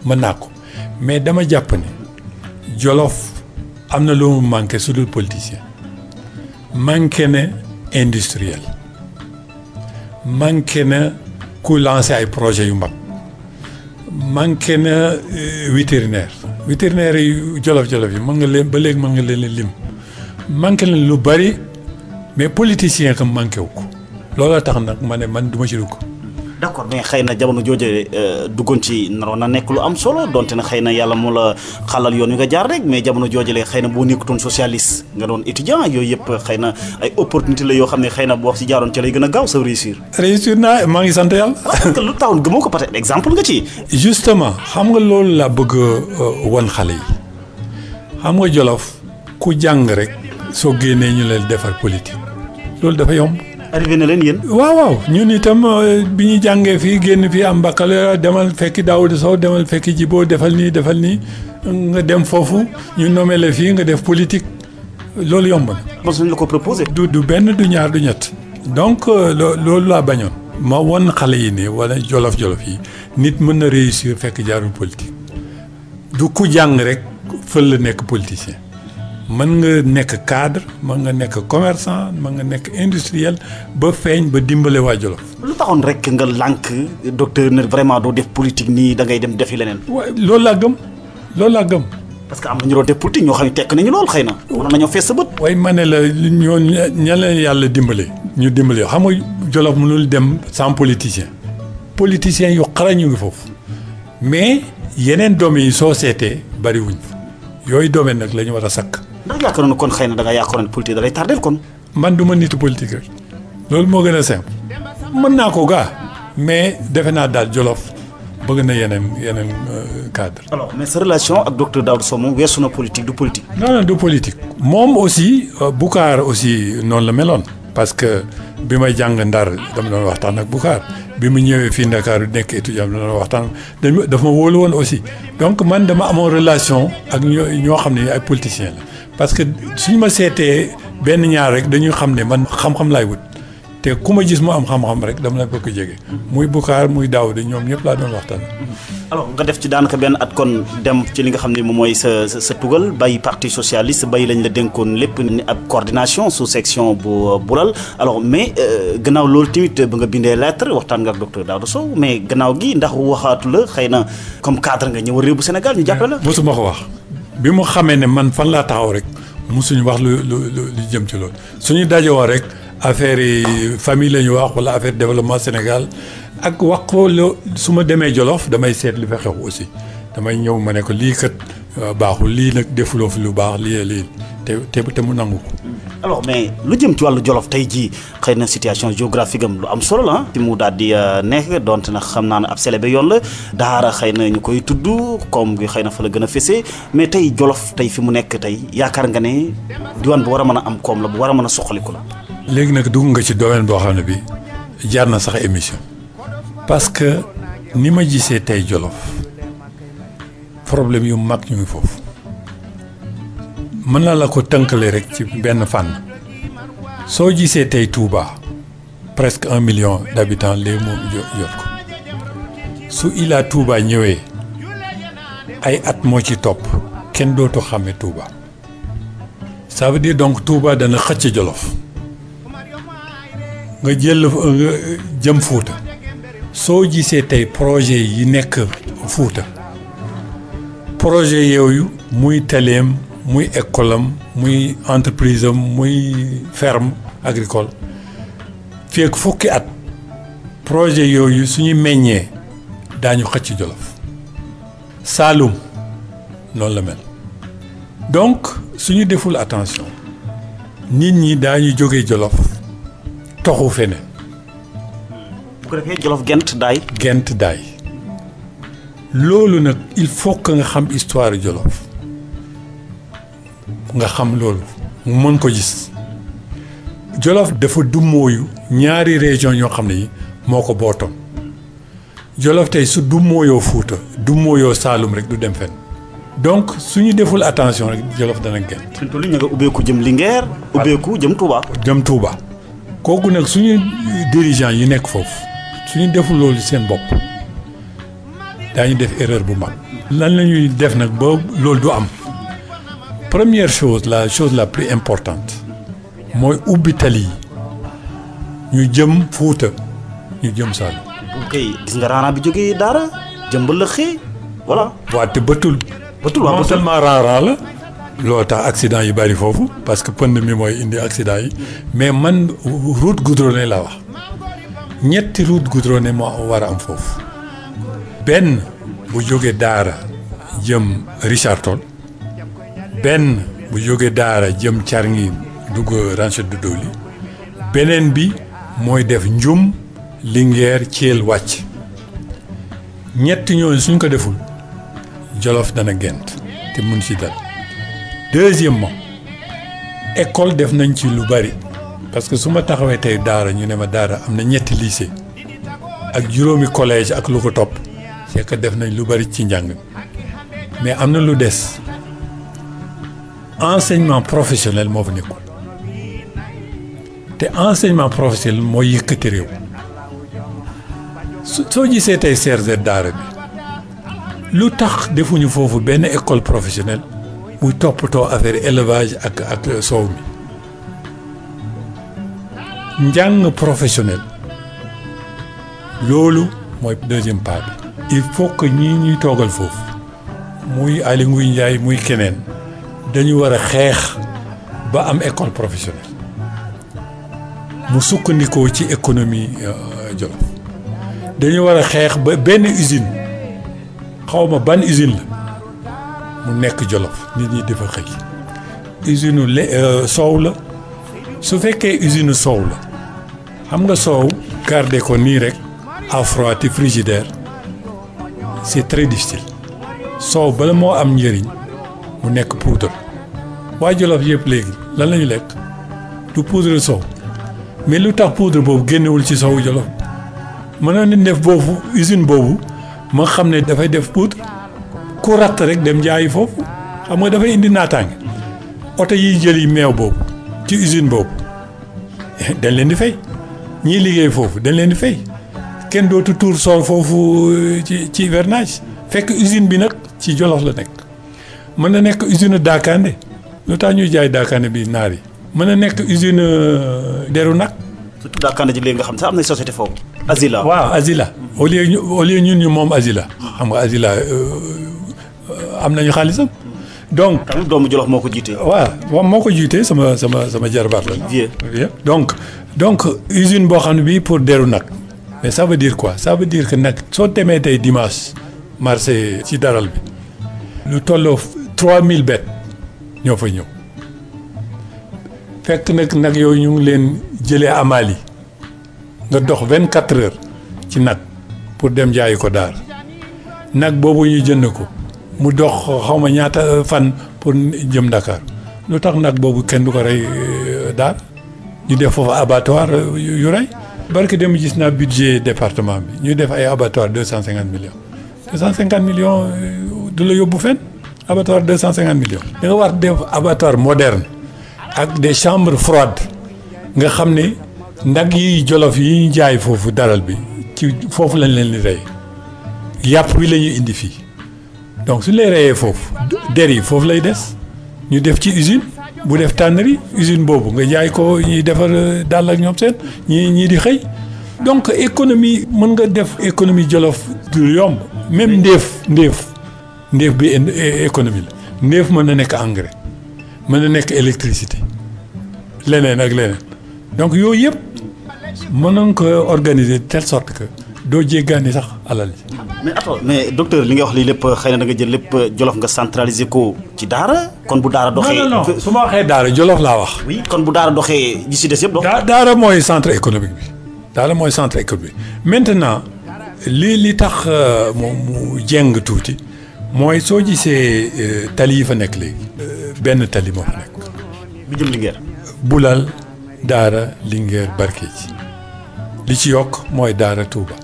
mën naa ko mais dama jàpp ne Jolof am na lu mu manqué su dul politicien manqué na industriel manqué na ku lancé ay projet yu mag manqué na vétérinaire yu Jolof-Jolof yi mën nga leen ba léegi mën nga leen lim manqué na lu bari mais politicien kam manqué wu ko looloo tax nag ma ne man du ma ci dugg d'accord mais xëy na jamono jooje duggoon ci naroon na nekk lu am solo donte na xëy na yàlla moo la xalal yoon wi nga jaar rek mais jamono jooje le xëy na boo nekkutoon socialiste nga doon étudiant yooyu yëpp xëy na ay opportunité la yoo xam ne xëy na boo si jaaroon ci lay gën a gaaw sa réussir. réussir naa maa ngi sant yàlla. parce que lu taxoon gëmoo ko peut-être exemple nga ci. justement xam nga loolu laa bëgg wan xale yi xam nga Jolof ku jàng rek soo génnee ñu leen defar politique loolu dafa yomb. arrivé na leen yéen. waaw ñun itam bi ñu jàngee fii génn fii am baccalauréat demal fekki Daouda Sow demal fekki Djibo defal nii nga dem foofu ñu nommé la fii nga def politique loolu yomb na. mos nañu la ko proposé. du benn du ñaar du ñett. donc loolu laa bañoon. ma won xale yi ne wala jolof yi nit mën na réussir fekk jaarul politique du ku jàng rek fël la nekk politicien. mën nga nekk cadre mën nga nekk commerçant mën nga nekk industriel ba feeñ ba dimbale waa Jolof. lu taxoon rek nga lànk docteur ne vraiment doo def politique nii da ngay dem defi leneen. waaw loolu laa gëm. parce que am na ñu doon def politique ñoo xam ne tekk nañu lool xëy na. mën nañoo fees sa bët. waaye ma ne la ñoo ña leen yàlla dimbale. ñu dimbale xam nga Jolof mënul dem sans politicien. politiciens yu xarañ ñu ngi foofu mais yeneen domaines yi soo seetee bariwuñ fa yooyu domaine nag la ñu war a sakk. ndax yaakaaroon kon xëy na da nga yaakaaroon politique da lay tardel kon. man du ma nitu politique rek loolu moo gën a simple mën naa ko gaa mais defe naa daal Jolof bëgg na yeneen cadre. alors mais sa relation ak docteur Daouda Sow moom weesu na politique du politique. non du politique. moom aussi Boucar aussi noonu la meloon. parce que bi may jàng Ndar dama doon waxtaan ak Boucar bi mu ñëwee fii Ndakaaru nekk étudiant dama doon waxtaan dafa ma wóolu woon aussi donc man dama amoon relation ak ñoo xam ne ay politiciens la. parce que suñu ma seetee benn ñaar rek dañuy xam ne man xam-xam laay wut te ku ma gis mu am xam-xam rek dama la bëgg jege. muy Boucar muy Daouda ñoom ñëpp laa doon waxtaan. alors nga def ci daanaka benn at kon dem ci li nga xam ne moom mooy sa tugal bay parti socialiste bay lañ la dénkoon lépp ni ab coordination sous section bu Boulal alors mais gannaaw loolu tamit ba nga bindee lettre waxtaan nga ak docteur Daouda Sow mais gannaaw gi ndax waxaatu la xëy na comme cadre nga ñëw réew bu Sénégal ñu jàppale la. mosuma ko wax bi mu xamee ne man fan laa taxaw rek mosuñu wax lu jëm ci loolu suñu dajewoo rek affaire yi famille la ñu wax wala affaire développement Sénégal. ak wax ko su ma demee Jolof damay seet li fa xew aussi damay ñëw ma ne ko lii kat baaxul lii nag defuloo fi lu baax lii te mu nangu ko. alors mais lu jëm ci wàllu Jolof tey jii xëy na situation géographique am lu am solo la fi mu daal di nekk donte na xam naa ne ab célébé yoon la daara xëy na ñu koy tudd comme gi xëy na fa la gën a fesee mais tey Jolof tey fi mu nekk tey yaakaar nga ne diwaan bu war a mën a am koom la bu war a mën a soxaliku la. léegi nag dugg nga ci domaine boo xam ne bi jaar na sax émission. parce que ni ma gisee tey Jolof problème yu mag ñu ngi foofu mën na la ko tënkale rek ci benn fànn soo gisee tey Touba presque 1 million d'habitants léegi moom yor ko su Ila Touba ñëwee ay at moo ci topp kenn dootu xàmme Touba ça veut dire donc Touba dana xëcc Jolof nga jëm Fuuta soo gisee tey projet yi nekk Fuuta projet yooyu muy teleem muy école am muy entreprise am muy ferme agricole fii ak fukki at projet yooyu suñu meññee daañu xëcc Jolof Saalum noonu la mel donc suñu deful attention nit ñi daañu jóge Jolof toxu feneen. bu ko defee Jolof gent daay loolu nag il faut que nga xam histoire Jolof nga xam loolu mën ko gis Jolof dafa dummóoyu ñaari région ñoo xam ne yi moo ko bootoon Jolof tey su dummóoyoo Fuuta dummóoyoo Saalum rek du dem fenn donc suñu deful attention rek Jolof dana gent. fi mu toll nii ñu nga ubbeeku jëm Linguère. ubbeeku jëm Touba. kooku nag suñu dirigeant yi nekk foofu suñu deful loolu seen bopp daañu def erreur bu mag. lan la ñuy def nag ba loolu du am première chose la plus importante mooy ubbi tali yi ñu jëm Fuuta ñu jëm Saalum. ok gis nga raana bi jógee Daara jëm ba Lëxee voilà. waaw te bëtul non seulement raana la. loolu tax accident yi bari foofu parce que pënd mi mooy indi accident yi mais man route goudronnée laa wax ñetti route goudronnée moo war a am foofu benn bu jógee Daara jëm Richard Toll benn bu jógee Daara jëm Carngi dugg Rancho de Doli beneen bi mooy def Njum Linguère Thiel wàcc ñetti ñooñu suñ ko deful Jolof dana gent te mun ci dal. Deuxièmement école def nañ ci lu bari parce que su ma taxawee tey Daara ñu ne ma Daara am na ñetti lycée ak juróomi collège ak lu ko topp c'est que def nañ lu bari ci njàng mais am na lu des enseignement professionnel moo fa nekkul te enseignement professionnel mooy yëkkati réew soo gisee tey CRZ Daara bi lu tax defuñu foofu benn école professionnelle buy toppatoo affaire élevage ak soow mi njàng professionnel loolu mooy deuxième pas bi. il faut que ñuy toogal foofu muy Aly Ngouille Ndiaye muy keneen dañu war a xeex ba am école professionnelle mu sukkandikoo ci économie Jolof dañu war a xeex ba benn usine xawma ban usine la mu nekk Jolof nit ñi dafa xëy usine soow la su fekkee usine soow la xam nga soow garder ko nii rek à froid te frigidaire c'est très difficile soow bala moo am njëriñ mu nekk poudre waa Jolof yëpp léegi lan la ñu lekk du poudre soow mais lu tax poudre boobu génnewul ci soowu Jolof mënoon nañ def boobu usine boobu ma xam ne dafay def poudre ku ratt rek dem jaayi foofu xam nga dafay indi naataange oto yiy jëli meew boobu ci usine boobu dañ leen di fay ñii liggéey foofu dañ leen di fay kenn dootu tuur soow foofu ci hivernage fekk usine bi nag ci Jolof la nekk mën na nekk usine Daakande lu tax ñuy jaay Daakande bi naar yi mën na nekk usine deru nag surtout Daakande ji léegi nga xam sax am na société foofu Azila waaw Azila au lieu ñun ñu moom Azila xam nga Azila am nañu xaalisam donc tamit doomu Jolof moo ko jiite waaw moo ko jiite sama jarbaat la vieux donc usine boo xam ne bii pour deru nag mais ça veut dire quoi ça veut dire que nag soo demee tey dimanche marché ci daral bi lu tolloo 3000 bêtes ñoo fa ñëw fekk nag yooyu ñu ngi leen jëlee Amali nga dox 24 heures ci nag pour dem jaayi ko daar nag boobu ñu jënd ko mu dox xawma ñaata fan pour jëm Dakar lu tax nag boobu kenn du ko rey daar ñu def foofu abattoir yu rey barke dem gis naa budget département bi ñu def ay abattoir 250 millions 250 millions du la yóbbu fenn abattoir 250 millions da nga war def abattoir moderne ak des chambres froides nga xam ne nag yi Jolof yi ñu jaay foofu daral bi ci foofu lañ leen di rey yàpp bi la ñuy indi fii donc su lay reyee foofu der yi foofu lay des ñu def ci usine bu def tannerie usine boobu nga jaay ko ñuy defar dàll ak ñoom seen ñii di xëy donc économie mën nga def économie Jolof du yomb même ndéef bi économie la ndéef mën na nekk engrais mën na nekk électricité leneen ak leneen donc yooyu yëpp mën nañ ko organiser de telle sorte que doo jéggaani sax alal ji. mais docteur li nga wax lii lépp xëy na da nga jël lépp Jolof nga centraliser ko ci Daara kon bu Daara doxee. non su ma waxee Daara Jolof laa wax. oui kon bu Daara doxee ji si des yëpp dox. Daara mooy centre économique bi Daara mooy centre économique maintenant li tax mu jeng tuuti mooy soo gisee tali yi fa nekk léegi. benn tali moo fa nekk. bi jëm Linguère. Bulal Daara Linguère Barkédji li ci yokk mooy Daara Touba.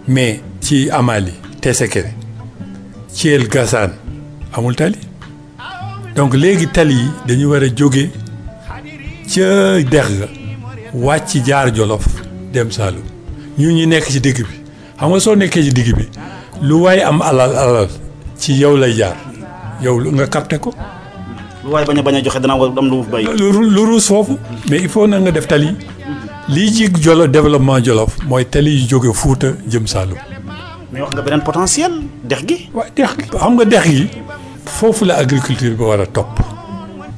mais ci Amali Tessékéré Thiel Gassane amul tali donc léegi tali yi dañu war a jóge ca dex ga wàcc jaar Jolof dem Saalum ñu nekk ci digg bi xam nga soo nekkee ci digg bi lu waay am alal ci yow lay jaar yow nga capté ko. lu waay bañ a joxe danaa war am lu mu bay. lu ruus foofu mais il faut na nga def tali. lii jig Jolof développement Jolof mooy tali yu jóge Fuuta jëm Saalum. mais wax nga beneen potentiel dex gi. waaw dex gi xam nga dex gi foofu la agriculture bi war a topp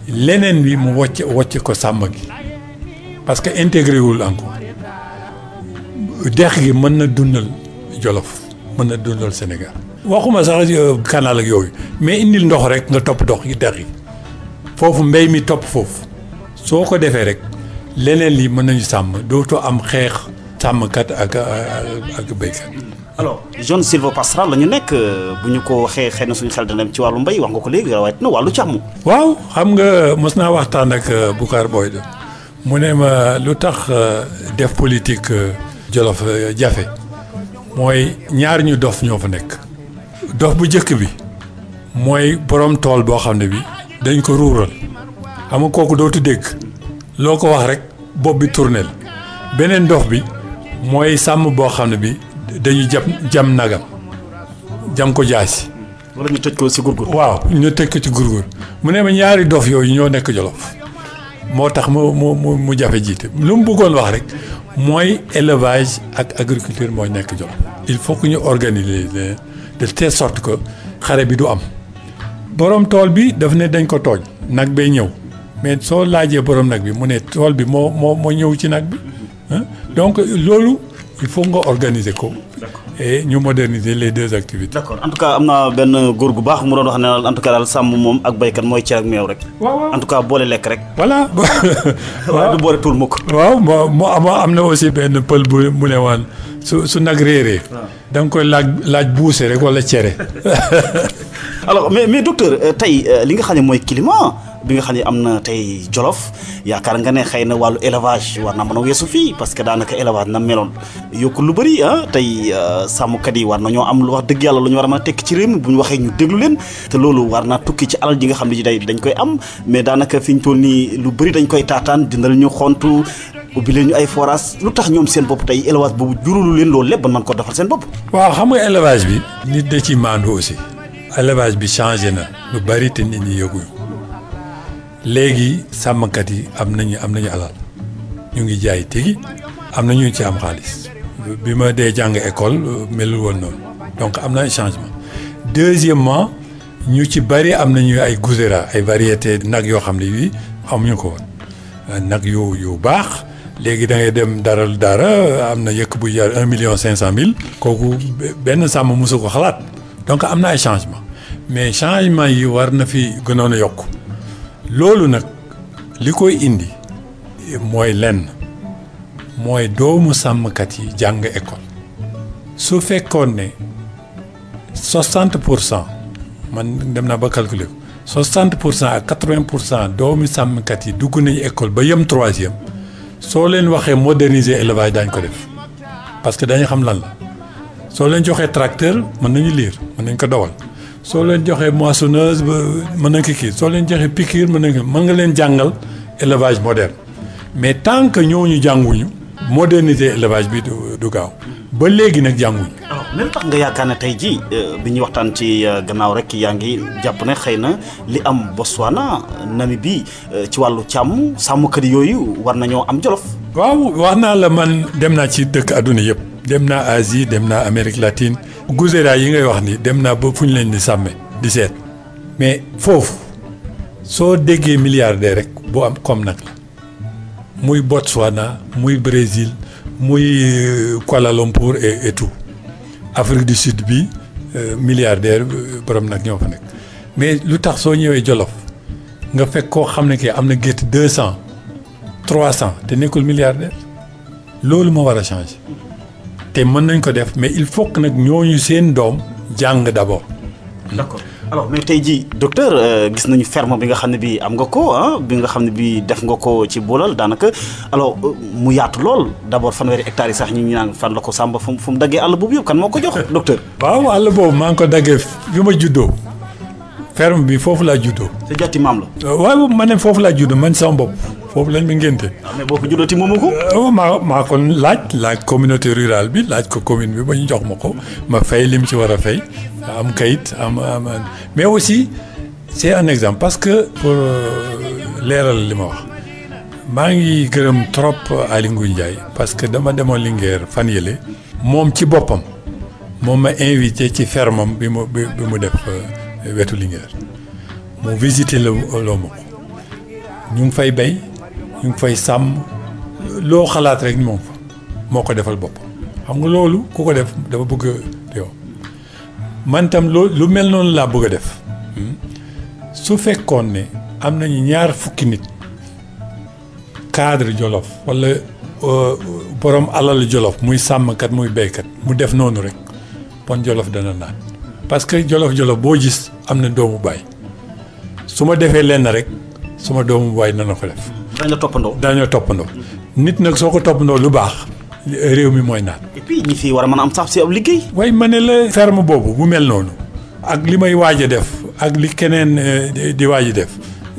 leneen bi mu wocc ko sàmm gi parce que intégré wul encore dex gi mën na dundal Jolof mën na dundal Sénégal waxuma sax canal ak yooyu mais indil ndox rek nga topp dox gi dex gi foofu mbéy mi topp foofu soo ko defee rek leneen li mën nañu sàmm dootoo am xeex sàmmkat ak béykat. alors zone sylvopastorale la ñu nekk bu ñu ko waxee xëy na suñu xel dana dem ci wàllu mbéy wax nga ko léegi waaye na wàllu càmm. waaw xam nga mos naa waxtaan ak Boucar Boy mu ne ma lu tax def politique Jolof jafe mooy ñaar ñu dof ñoo fa nekk. dof bu njëkk bi mooy borom tool boo xam ne bi dañ ko ruural xam nga kooku dootu dégg loo ko wax rek bopp bi tourné la beneen dof bi mooy sàmm boo xam ne bi dañuy jam nagam jam ko jaasi. wala ñu tëj ko ci gurgur. waaw ñu tëj ko ci gurgur mu ne ma ñaari dof yooyu ñoo nekk Jolof moo tax mu jafe jiite lu mu bëggoon wax rek mooy élevage ak agriculture mooy nekk Jolof. il faut que ñu organiser de telle sorte que xare bi du am borom tool bi daf ne dañ ko tooñ nag bay ñëw mais soo laajee borom nag bi mu ne tool bi moo ñëw ci nag bi donc loolu il faut nga organiser ko. et ñu moderniser les deux activités. d'accord en tout cas am na benn góor gu baax mu doon wax ne en tout cas daal sàmm moom ak béykat mooy ceeb ak meew rek. waaw en tout cas boole lekk rek. voilà. waaw du boole tuur mukk. waaw moo am na aussi benn pël bu mu ne woon su nag réeree. da nga koy laaj buuse rek wala cere. alors mais docteur tey li nga xam ne mooy climat bi nga xam ne am na tey Jolof yaakaar nga ne xëy na wàllu élevage war na mën a weesu fii parce que daanaka élevage na meloon yokku lu bëri tey sàmmkat yi war na ñoo am lu wax dëgg yàlla lu ñu war a mën a tekki ci réew mi bu ñu waxee ñu déglu leen te loolu war naa tukki ci alal ji nga xam ne dañ koy am mais daanaka fi ñu toll nii lu bëri dañ koy taataan dindal ñu xontu ubbi leen ñu ay forage lu tax ñoom seen bopp tey élevage boobu jurulu leen loolu lépp ba mën ko defal seen bopp. waaw xam nga élevage bi nit da ci maandu aussi élevage bi changé na lu bari te nit ñi yëguñu léegi sàmmkat yi am nañu alal ñu ngi jaay tigi am na ñu ci am xaalis bi ma dee jàng école melul woon noonu donc am na ay changement deuxièmement ñu ci bari am nañu ay gouzera ay variété nag yoo xam ne yii amuñu ko woon nag yu baax léegi da ngay dem dara am na yëkk bu jar 1,5 million kooku benn sàmm mosu ko xalaat donc am na ay changement mais changement yi war na fi gënoon a yokk loolu nag li koy indi mooy lenn mooy doomu sàmmkat yi jàng école su fekkoon ne 60% man dem naa ba calculer ko 60% ak 80% doomu sàmmkat yi dugg nañu école ba yem 3e soo leen waxee moderniser élevage daañu ko def parce que dañu xam lan la soo leen joxee tracteur mën nañu lire mën nañu ko dawal soo leen joxee moissonneuse ba mën nañ ko kii soo leen joxee piqûre mën nga leen jàngal élevage moderne mais tant que ñooñu jànguñu moderniser élevage bi du gaaw ba léegi nag jànguñu. alors même tax nga yaakaar ne tey jii bi ñuy waxtaan ci gannaaw rek yaa ngi jàpp ne xëy na li am Botswana Namibie ci wàllu sàmmkat yooyu war nañoo am Jolof. waaw wax naa la man dem naa ci dëkk adduna yëpp dem naa Asie dem naa Amérique latine. gouzera yi ngay wax ni dem naa ba fu ñu leen di sàmme di seet mais foofu soo déggee milliardaire rek bu am comme nag la muy Botswana muy Brésil muy Kuala Lumpur et tout Afrique du Sud bi milliardaire borom nag ñoo fa nekk mais lu tax soo ñëwee Jolof nga fekk koo xam ne que am na gétt 200 300 te nekkul milliardaire loolu moo war a changer. te mën nañ ko def mais il faut que nag ñooñu seen doom jàng d'abord. d'accord alors mais tey jii docteur gis nañu ferme bi nga xam ne bi am nga ko bi nga xam ne bi def nga ko ci Boolal daanaka alors mu yaatu lool d'abord fanweeri hectares yi sax ñu naan fan la ko Samba fu mu daggee àll boobu yëpp kan moo ko jox docteur. waaw àll boobu maa ngi ko daggee fi ma juddoo ferme bi foofu laa juddoo. sa jàtti maam la. waaw ma ne foofu laa juddoo man sama bopp foofu lañ ma ngénte. mais boo ko juddooti moomu ko. maa ko laaj communauté rurale bi laaj ko commune bi ba ñu jox ma ko ma fay lim ci war a fay am kayit am mais aussi c'est un exemple parce que pour leeral li ma wax maa ngi gërëm trop Aly Ngouille Ndiaye parce que dama demoon Linguère fan yële moom ci boppam moom ma invité ci fermam bi mu def wetu Linguère mu visité loo ma ko ñu ngi fay bay ñu ngi fay sàmm loo xalaat rek moom fa moo ko defal boppam xam nga loolu ku ko def dafa bëgg yow man tam lu mel noonu laa bëgg a def su fekkoon ne am nañu 20 nit cadre Jolof wala borom alal Jolof muy sàmmkat muy béykat mu def noonu rek pon Jolof dana naan parce que Jolof boo gis am na doomu baay su ma defee lenn rek suma doomu baay dana ko def. dañoo toppandoo. nit nag soo ko toppandoo lu baax réew mi mooy naan. et puis ñi fi war a mën a am sax si ab liggéey. waaye ma ne la ferme boobu bu mel noonu ak li may waaj a def ak li keneen di waaj a def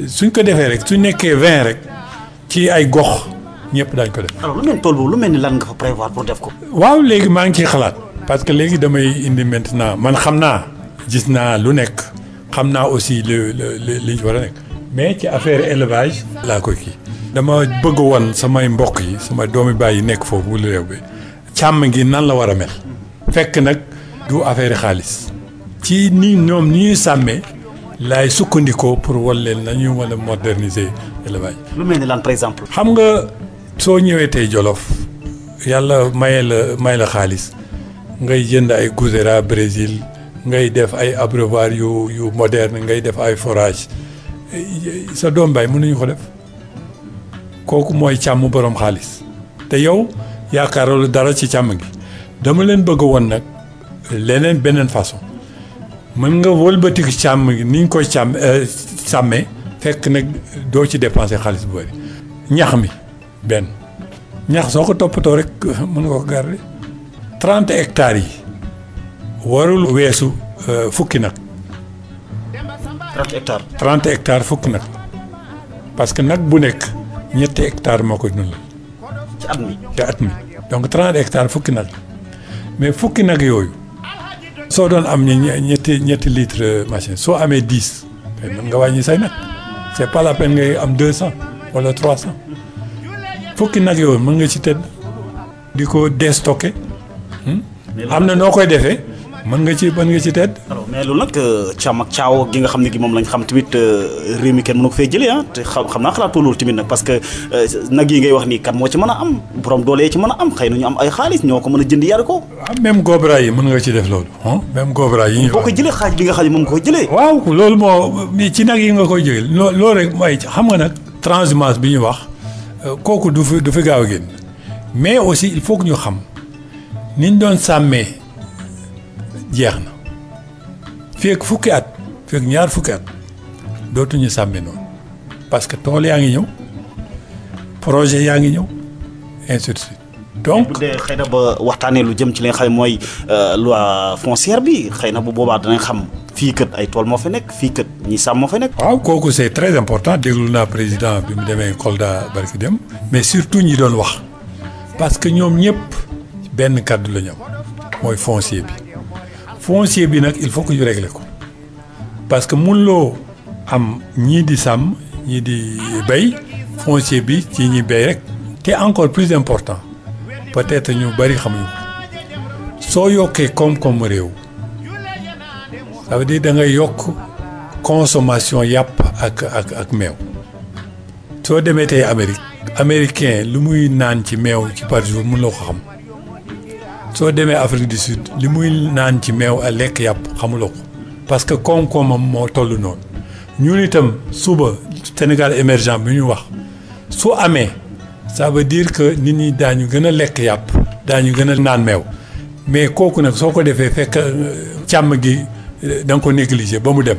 suñ ko defee rek suñ nekkee 20 rek ci ay gox ñëpp daañ ko def. alors lu mel tool boobu lu mel ni lan nga fa prévoir pour def ko. waaw léegi maa ngi ciy xalaat parce que léegi damay indi maintenant man xam naa gis naa lu nekk xam naa aussi li war a nekk mais ci affaire élevage laa koy kii. dama bëgg woon samay mbokk yi sama doomi baay yi nekk foofu wala réew bi càmm gi nan la war a mel fekk nag du affaire xaalis ci ni ñoom ni ñuy sàmmee laay sukkandikoo pour wal leen nañu mën a moderniser élevage. lu mel ni lan par exemple. xam nga soo ñëwee tey Jolof yàlla may la xaalis ngay jënd ay gouzera Brésil ngay def ay abreuvoir yu moderne ngay def ay forage sa doom baay mënuñu ko def. kooku mooy càmm borom xaalis te yow yaakaarolu dara ci càmm gi dama leen bëgg woon nag leneen beneen façon mën nga wëlbatiku càmm gi ni ñu koy sàmmee fekk nag doo ci dépenser xaalis bu bari ñax mi benn ñax soo ko toppatoo rek mën nga ko garder 30 hectares yi warul weesu fukki nag. 30 hectares. 30 hectares fukki nag parce que nag bu nekk. 7 hectares moo koy dundal. ci at mi donc 30 hectares fukki nag mais fukki nag yooyu soo doon am ñetti litres machine soo amee 10 mën nga wàññi say nag c'est pas la peine ngay am 200 wala 300 fukki nag yooyu mën nga ci tëdd di ko déstocké am na noo koy defee mën nga ci tëdd. mais loolu nag càmm ak caaw gi nga xam ne gi moom lañ xam tamit réew mi kenn mënu ko fee jëlee ah te xam naa xalaatoo loolu tamit nag parce que nag yi ngay wax nii kan moo ci mën a am borom doole ci mën a am xëy na ñu am ay xaalis ñoo ko mën a jënd yar ko. même gobra yi mën nga ci def loolu. même gobra yi. boo ko jëlee xaaj bi nga xam ne moom nga koy jëlee. waaw loolu moo ci nag yi nga koy jëlee loolu rek mooy xam nga nag transhumance bi ñu wax kooku du fi gaaw a génn mais aussi il faut que ñu xam niñ doon sàmmee jeex na. fekk fukki at fekk ñaar fukki at dootuñu sàmmee noonu parce que tool yaa ngi ñëw projet yaa ngi ñëw ainsi de suite donc bu dee xëy na ba waxtaanee lu jëm ci li nga xam ne mooy loi foncière bi xëy na bu boobaa danañ xam fii kët ay tool moo fa nekk fii kët ñi sàmm moo fa nekk. waaw kooku c'est très important déglu naa président bi mu demee Kolda barki dem mais surtout ñi doon wax parce que ñoom ñëpp benn kàddu la ñu am mooy foncier bi. foncier bi nag il faut que ñu régler ko parce que mënuloo am ñii di sàmm ñii di béy foncier bi ci ñi béy rek te encore plus important peut-être ñu bari xamuñu ko soo yokkee koom-koom réew ça veut dire da ngay yokk consommation yàpp ak meew soo demee tey américain lu muy naan ci meew ci par jour mënuloo ko xam. soo demee Afrique du Sud li muy naan ci meew a lekk yàpp xamuloo ko parce que koom-koomam moo toll noonu ñun itam suba Sénégal émergent bi ñu wax su amee ça veut dire que nit ñi daañu gën a lekk yàpp daañu gën a naan meew mais kooku nag soo ko defee fekk càmm gi da nga ko négliger ba mu dem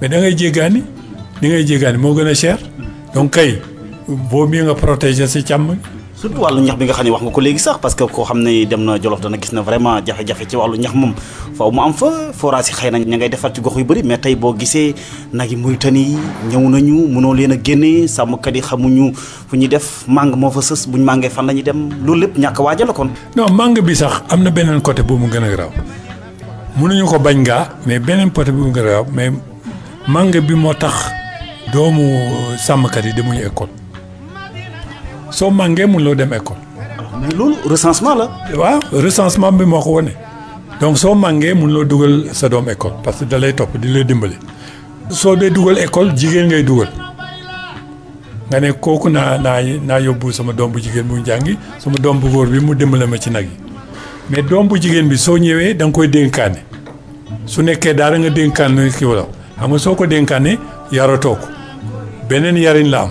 mais da ngay jéggaani li ngay jéggaani moo gën a cher donc kay boo mieux nga protéger si càmm. surtout wàllu ñax bi nga xam ne wax nga ko léegi sax parce que koo xam ne dem na Jolof dana gis na vraiment jafe-jafe ci wàllu ñax moom faaw mu am fa forage yi xëy na ña ngay defar ci gox yu bëri mais tey boo gisee nag yi Mauritanie ñëw nañu mënoo leen a génnee sàmmkat yi xamuñu fu ñuy def màng moo fa sës buñ màngee fan la ñuy dem loolu lépp ñàkk a waajal la kon. non màng bi sax am na beneen côté bu mu gën a garaaw mënuñu ko bañ ngaa mais beneen côté bu mu gën a garaaw mais màng bi moo tax doomu sàmmkat yi demuñu école. soo màngee mënuloo dem école. mais loolu recensement la. waaw recensement bi moo ko wane donc soo màngee mënuloo dugal sa doom école parce que da lay topp di lay dimbali. soo dee dugal école jigéen ngay dugal nga ne kooku naa yóbbu sama doom bu jigéen mu jàngi sama doom bu góor bi mu dimbale ma ci nag yi mais doom bu jigéen bi soo ñëwee da nga koy dénkaane su nekkee daara nga dénkaane kii wala xam nga soo ko dénkaane yaratoo ko beneen yariñ la am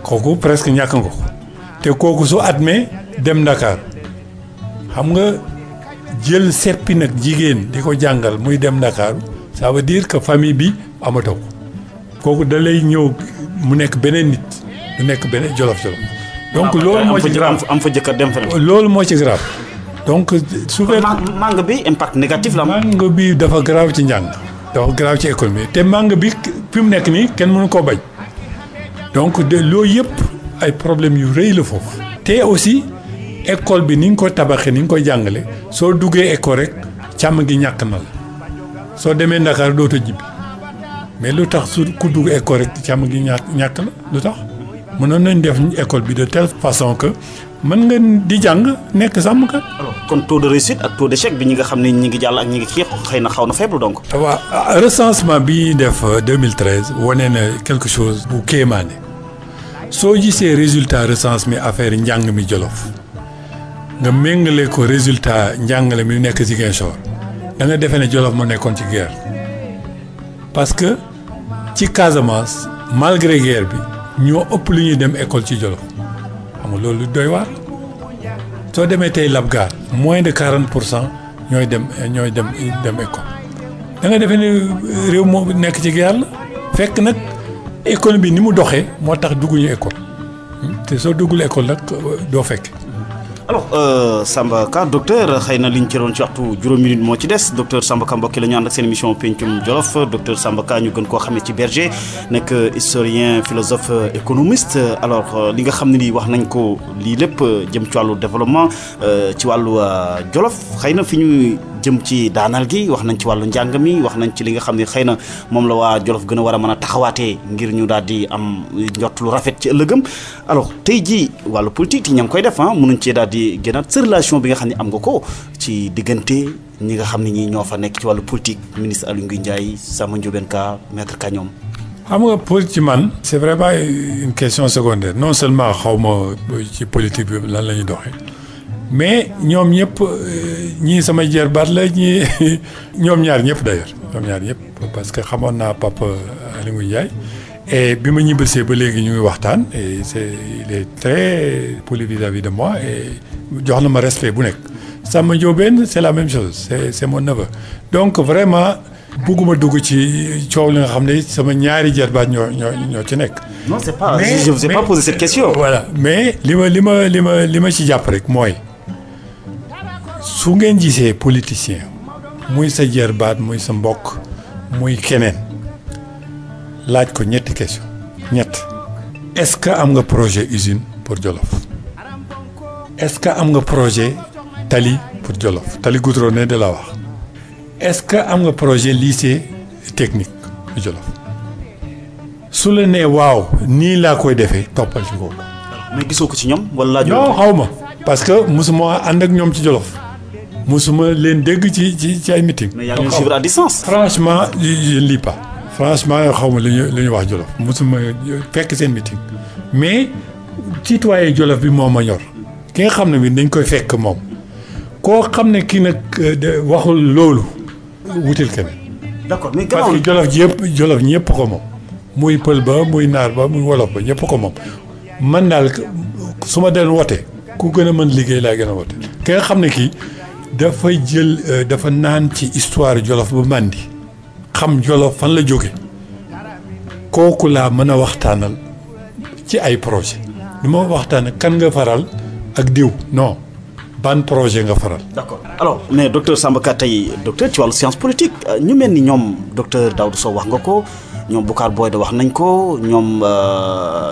kooku presque ñàkk nga ko te kooku su admee dem Dakar xam nga jël seppi nag jigéen di ko jàngal muy dem Dakar ça veut dire que famille bi amatoo ko kooku da lay ñëw mu nekk beneen nit du nekk beneen jolof-jolof donc loolu moo ci grave am fa jëkkër dem fa loolu moo ci grave donc su fekkee màng bi impact négatif la am. màng bi dafa grave ci njàng dafa grave ci économie te màng bi fi mu nekk nii kenn mënu koo bañ donc de loolu yëpp ay problèmes yu rëy la foofu te aussi école bi ni nga ko tabaxee ni nga koy jàngale soo duggee école rek càmm gi ñàkk na la soo demee Ndakaar dootoo jibbi mais lu tax su ku dugg école rek càmm gi ñàkk na lu tax mënoon nañ def école bi de telle façon que mën nga di jàng nekk sàmmkat. alors kon taux de réussite ak taux d'échec bi ñi nga xam ne ñi ngi jàll ak ñi ngi kii xëy na xaw na faible donc. waaw recensement bi ñuy def 2013 wane na quelque chose bu kéemaane soo gisee résultat recensement affaire njàng mi Jolof nga méngale ko résultat njàngale mi nekk Ziguinchor da nga defee ne Jolof moo nekkoon ci guerre parce que ci Casamance malgré guerre bi ñoo ëpp lu ñuy dem école ci Jolof xam nga loolu doy waar soo demee tey Labgar moins de 40% ñooy dem école da nga defee ne réew moo nekk ci guerre la fekk nag économie bi ni mu doxee moo tax dugguñu école te soo duggul école nag doo fekk. alors Samba Ka docteur xëy na liñ ci doon ci waxtu juróomi minute moo ci des docteur Samba Ka mbokki la ñu ànd ak seen émission pencum Jolof docteur Samba Ka ñu gën koo xamee ci berger nekk historien philosophe économiste alors li nga xam ne nii wax nañ ko lii lépp jëm ci wàllu développement ci wàllu Jolof xëy na fi ñuy jëm ci daanal gi wax nañ ci wàllu njàng mi wax nañ ci li nga xam ne xëy na moom la waa Jolof gën a war a mën a taxawaatee ngir ñu daal di am njort lu rafet ci ëllëgam alors tey jii wàllu politique yi ña ngi koy def mënuñ cee daal di gënaat sa relation bi nga xam ne am nga ko ci diggante ñi nga xam ne ñi ñoo fa nekk ci wàllu politique ministre Aly Ngouille Ndiaye Samba Ndiobène Ka maître Ka ñoom. xam nga politique man c'est vraiment une question secondaire non seulement xaw ma ci politique bi lan la ñuy doxee mais ñoom ñëpp ñii sama jarbaat la ñii ñoom ñaar ñëpp d'ailleurs ñoom ñaar ñëpp parce que xamoon naa papa Aly Ngouille Ndiaye et bi ma ñibbisee ba léegi ñu ngi waxtaan et il est très poli vis-à-vis de moi et jox na ma respect bu nekk Samba Ndiobène c'est la même chose c'est mon neveu donc vraiment bugguma dugg ci coow li nga xam ne sama ñaari jarbaat ñoo ci nekk. non c'est pas je vous ai pas posé cette question. voilà mais li ma ci jàpp rek mooy su ngeen gisee politicien muy sa jarbaat muy sa mbokk muy keneen laaj ko ñetti question ñett est-ce que am nga projet usine pour Jolof est-ce que am nga projet tali pour Jolof tali goudronné de la wax est-ce que am nga projet lycée technique pour Jolof su la nee waaw nii laa koy defee toppal ci kooku. mais gisoo ko ci ñoom wala laajoo. non xaw ma parce que musuma ànd ak ñoom ci Jolof musuma leen dégg ci ay meeting. mais yaa ngi suivre à distance. franchement je lis pas. franchement xaw ma lu ñu wax Jolof musuma fekk seen meeting mais citoyen Jolof bi moo ma ñor ki nga xam ne bi dañ koy fekk moom koo xam ne kii nag waxul loolu wutil keneen. d'accord mais parce que Jolof ñëpp ko moom muy pël ba muy naar ba muy wolof ba ñëpp ko moom man daal su ma den wote ku gën a mën liggéey laa gën a wote ki nga xam ne kii dafay jël dafa naan ci histoire Jolof ba màndi xam Jolof fan la jóge kooku laa mën a waxtaanal ci ay projet du ma waxtaan kan nga faral ak diw non ban projet nga faral. d'accord alors mais docteur Samba Ka tey docteur ci wàllu science politique ñu mel ni ñoom docteur Daouda Sow wax nga ko ñoom Boucar Boye wax nañ ko ñoom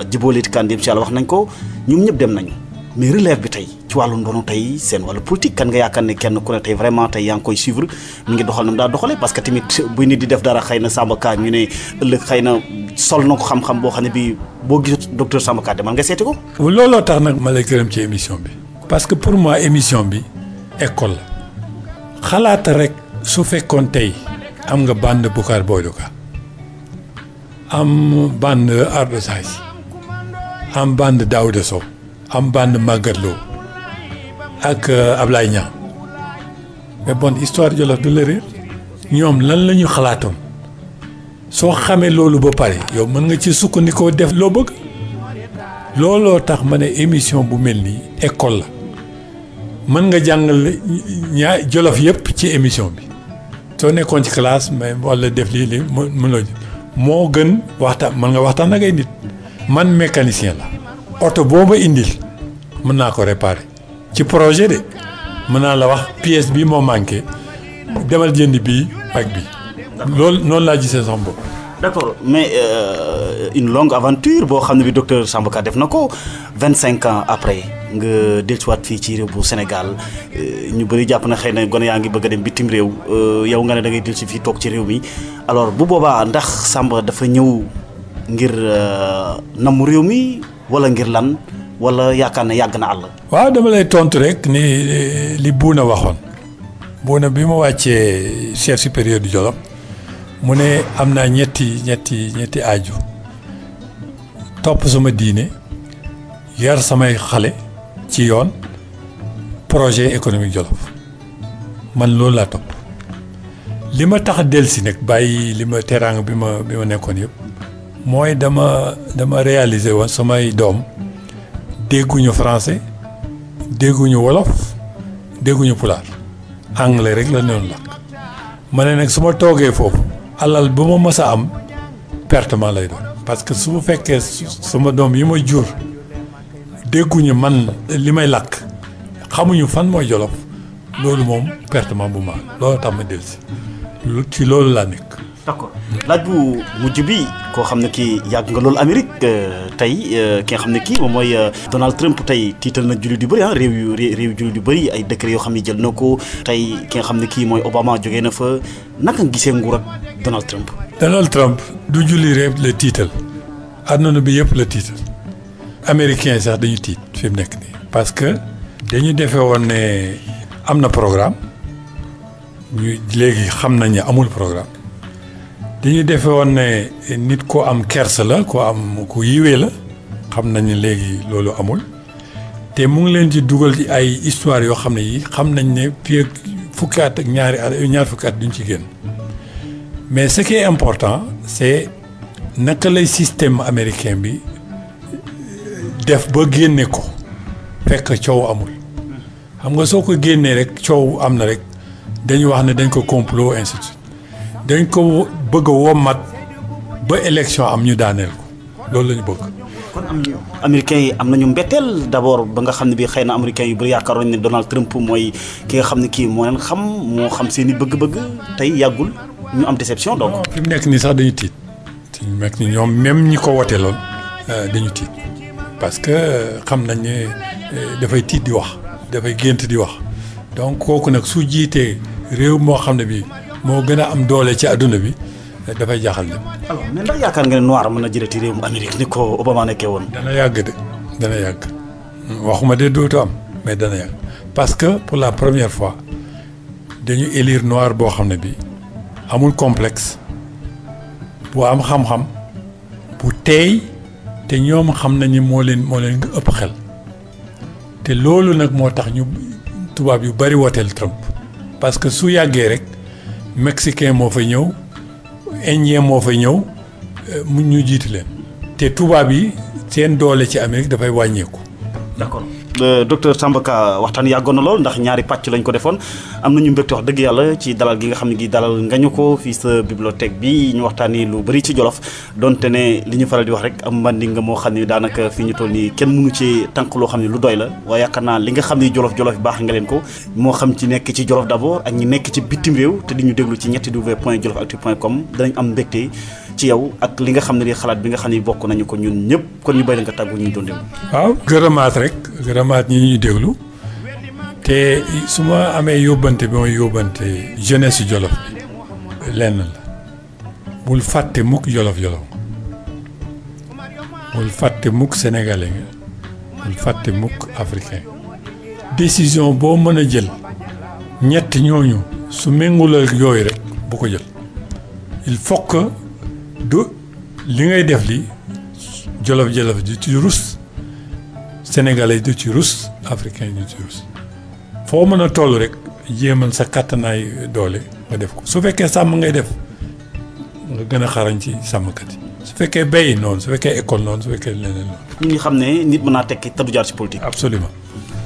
Djibo Leyti Kane dem ci yàlla wax nañ ko ñoom ñëpp dem nañu mais relève bi tey ci wàllu ndono tey seen wàllu politique kan nga yaakaar ne kenn ku ne tey vraiment tey yaa ngi koy suivre mi ngi doxal na mu daa doxalee parce que tamit buy nit di def dara xëy na Samba Ka ñu ne ëllëg xëy na sol na ko xam-xam boo xam ne bii boo gisut docteur Samba Ka demal nga seeti ko. looloo tax nag ma lay gërëm ci émission bi. parce que pour moi émission bi école la xalaata rek su fekkoon tey am nga bande Boucar Boye am bande Ardo Saïs am bande Daouda Sow am bande Magatte Lô ak Ablaye Niang mais bon histoire Jolof du la réer ñoom lan la ñu xalaatoon soo xamee loolu ba pare yow mën nga ci sukkandikoo def loo bëgg looloo tax ma ne émission bu mel nii école la mën nga jàngal Jolof yëpp ci émission bi soo nekkoon ci classe mais wala def lii mën loo moo gën waxtaan mën nga waxtaan ak ay nit man mécanicien la oto boo ma indil mën naa ko réparer ci projet de mën naa la wax pièce bi moo manqué demal jënd bii ak bii loolu noonu laa gisee sama bopp. D'accord mais une longue aventure boo xam ne bi docteur Samba Ka def na ko 25 ans après nga dellusiwaat fii ci réew bu Sénégal ñu bëri jàpp na xëy na gone yaa ngi bëgg a dem bitim réew yow nga ne da ngay dellusi fii toog ci réew mi alors bu boobaa ndax Samba dafa ñëw ngir namu réew mi wala ngir lan wala yaakaar ne yàgg na àll. waaw dama lay tontu rek ni li Buuna waxoon Buuna bi ma wàccee chef supérieur du Jolof mu ne am naa ñetti aaju topp sama diine yar samay xale ci yoon projet économique Jolof man loolu laa topp li ma tax a dellusi nag bàyyi li ma teraanga bi ma nekkoon yëpp mooy dama réaliser woon samay doom dégguñu français dégguñu wolof dégguñu pulaar anglais rek la noonu lakk ma ne nag su ma toogee foofu alal bu ma mës a am pertement lay doon parce que su fekkee sama doom yi ma jur dégguñu man li may lakk xamuñu fan mooy Jolof loolu moom pertement bu ma loolu tax ma dellusi ci loolu laa nekk. D'accord laaj bu mujj bi koo xam ne kii yàgg nga loolu Amérique tey ki nga xam ne kii moom mooy Donald Trump tey tiital na jullit yu bëri réew jullit yu bëri ay décret yoo xam ne jël na ko tey ki nga xam ne kii mooy Obama jógee na fa naka nga gisee nguur ak Donald Trump. Donald Trump du julli réew la tiital àdduna bi yëpp la tiital américains yi sax dañu tiit fi mu nekk nii parce que dañu defee woon ne am na programme ñu léegi xam nañ ne amul programme. dañu defe woon ne nit ko am kersa la ko am ku yiwee la xam nañ ne léegi loolu amul te mu ngi leen ci dugal ci ay histoire yoo xam ne yi xam nañ ne fii ak fukki at ak ñaar fukki at duñ ci génn mais ce qui est important c'est naka lay système américain bi def ba génne ko fekk coow amul xam nga soo ko génnee rek coow am na rek dañu wax ne dañ ko complot institut dañ ko bëgg a wommat ba élection am ñu daaneel ko loolu la ñu bëgg. kon américains yi am nañu mbetteel d'abord ba nga xam ne bii xëy na américains yu bëri yaakaaroon ne Donald Trump mooy ki nga xam ne kii moo leen xam moo xam seen i bëgg-bëgg tey yàggul ñu am déception donc. fi mu nekk nii sax dañu tiit fi mu nekk nii ñoom même ñi ko woteeloon dañu tiit parce que xam nañ ne dafay tiit di wax dafay gént di wax donc kooku nag su jiitee réew moo xam ne bii. moo gën a am doole ci adduna bi dafay jaaxal lépp. alors mais ndax yaakaar nga ne noir mën na jëlati réew mu Amérique ni ko Obama nekkee woon. dana yàgg de dana yàgg waxuma de dootu am mais dana yàgg parce que pour la première fois dañu élire noir boo xam ne bi amul complexe bu am xam-xam bu teey te ñoom xam nañu moo leen ëpp xel te loolu nag moo tax ñu tubaab yu bari woteel Trump parce que su yàggee rek. mexicain moo fay ñëw indien moo fay ñëw mu ñu jiiti leen te tubaab yi seen doole ci Amérique dafay wàññeeku. D'accord docteur Samba Ka waxtaan yàggoon na lool ndax ñaari pàcc lañ ko defoon am nañu mbégte wax dëgg yàlla ci dalal gi nga xam ne gi dalal nga ñu ko fii sa bibliothèque bi ñu waxtaanee lu bëri ci Jolof donte ne li ñu faral di wax rek am mbandi nga moo xam ne daanaka fii ñu toll nii kenn mënu ci tànk loo xam ne lu doy la waaye yaakaar naa li nga xam ne Jolof baax nga leen ko moo xam ci nekk ci Jolof d'abord ak ñi nekk ci bitim réew te di ñu déglu ci www.jolofactu.com danañ am mbégte ci yow ak li nga xam ne di xalaat bi nga xam ne bokk nañu ko ñun ñëpp kon ñu bay la nga tàggu ñu doon déglu. waaw gërëmaat ñi ñuy déglu te su ma amee yóbbante bi mooy yóbbante jeunesse Jolof bi lenn la bul fàtte mukk Jolof bul fàtte mukk sénégalais nga bul fàtte mukk africain décision boo mën a jël ñett ñooñu su méngulal yooyu rek bu ko jël il faut que du li ngay def li Jolof du ci rus sénégalais du ci rus africain du ci rus foo mën a toll rek jéemal sa kattanaay doole nga def ko su fekkee sàmm ngay def nga gën a xarañ ci sàmmkat yi su fekkee béy noonu su fekkee école noonu su fekkee leneen noonu. ñu ngi xam ne nit mën naa tekki te du jaar ci politique. absolument.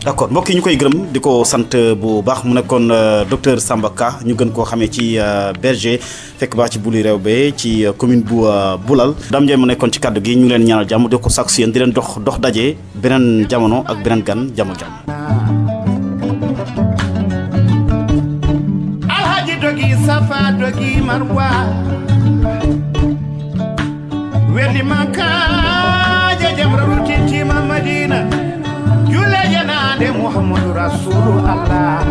d'accord mbokk yi ñu koy gërëm di ko sant bu baax mu nekkoon docteur Samba Ka ñu gën koo xamee ci berger fekk baax ci Buli Rewbe ci commune bu Boulal. Dame Ndiaye mu nekkoon ci kàddu gi ñu ngi leen ñaanal jàmm di ko sàkku si yéen di leen dox daje beneen jamono ak beneen gan jàmm. Alhaji dogi safa dogi marwa wedi Makka jamratul tintima Madina Jule janade Muhammadu Rasulullah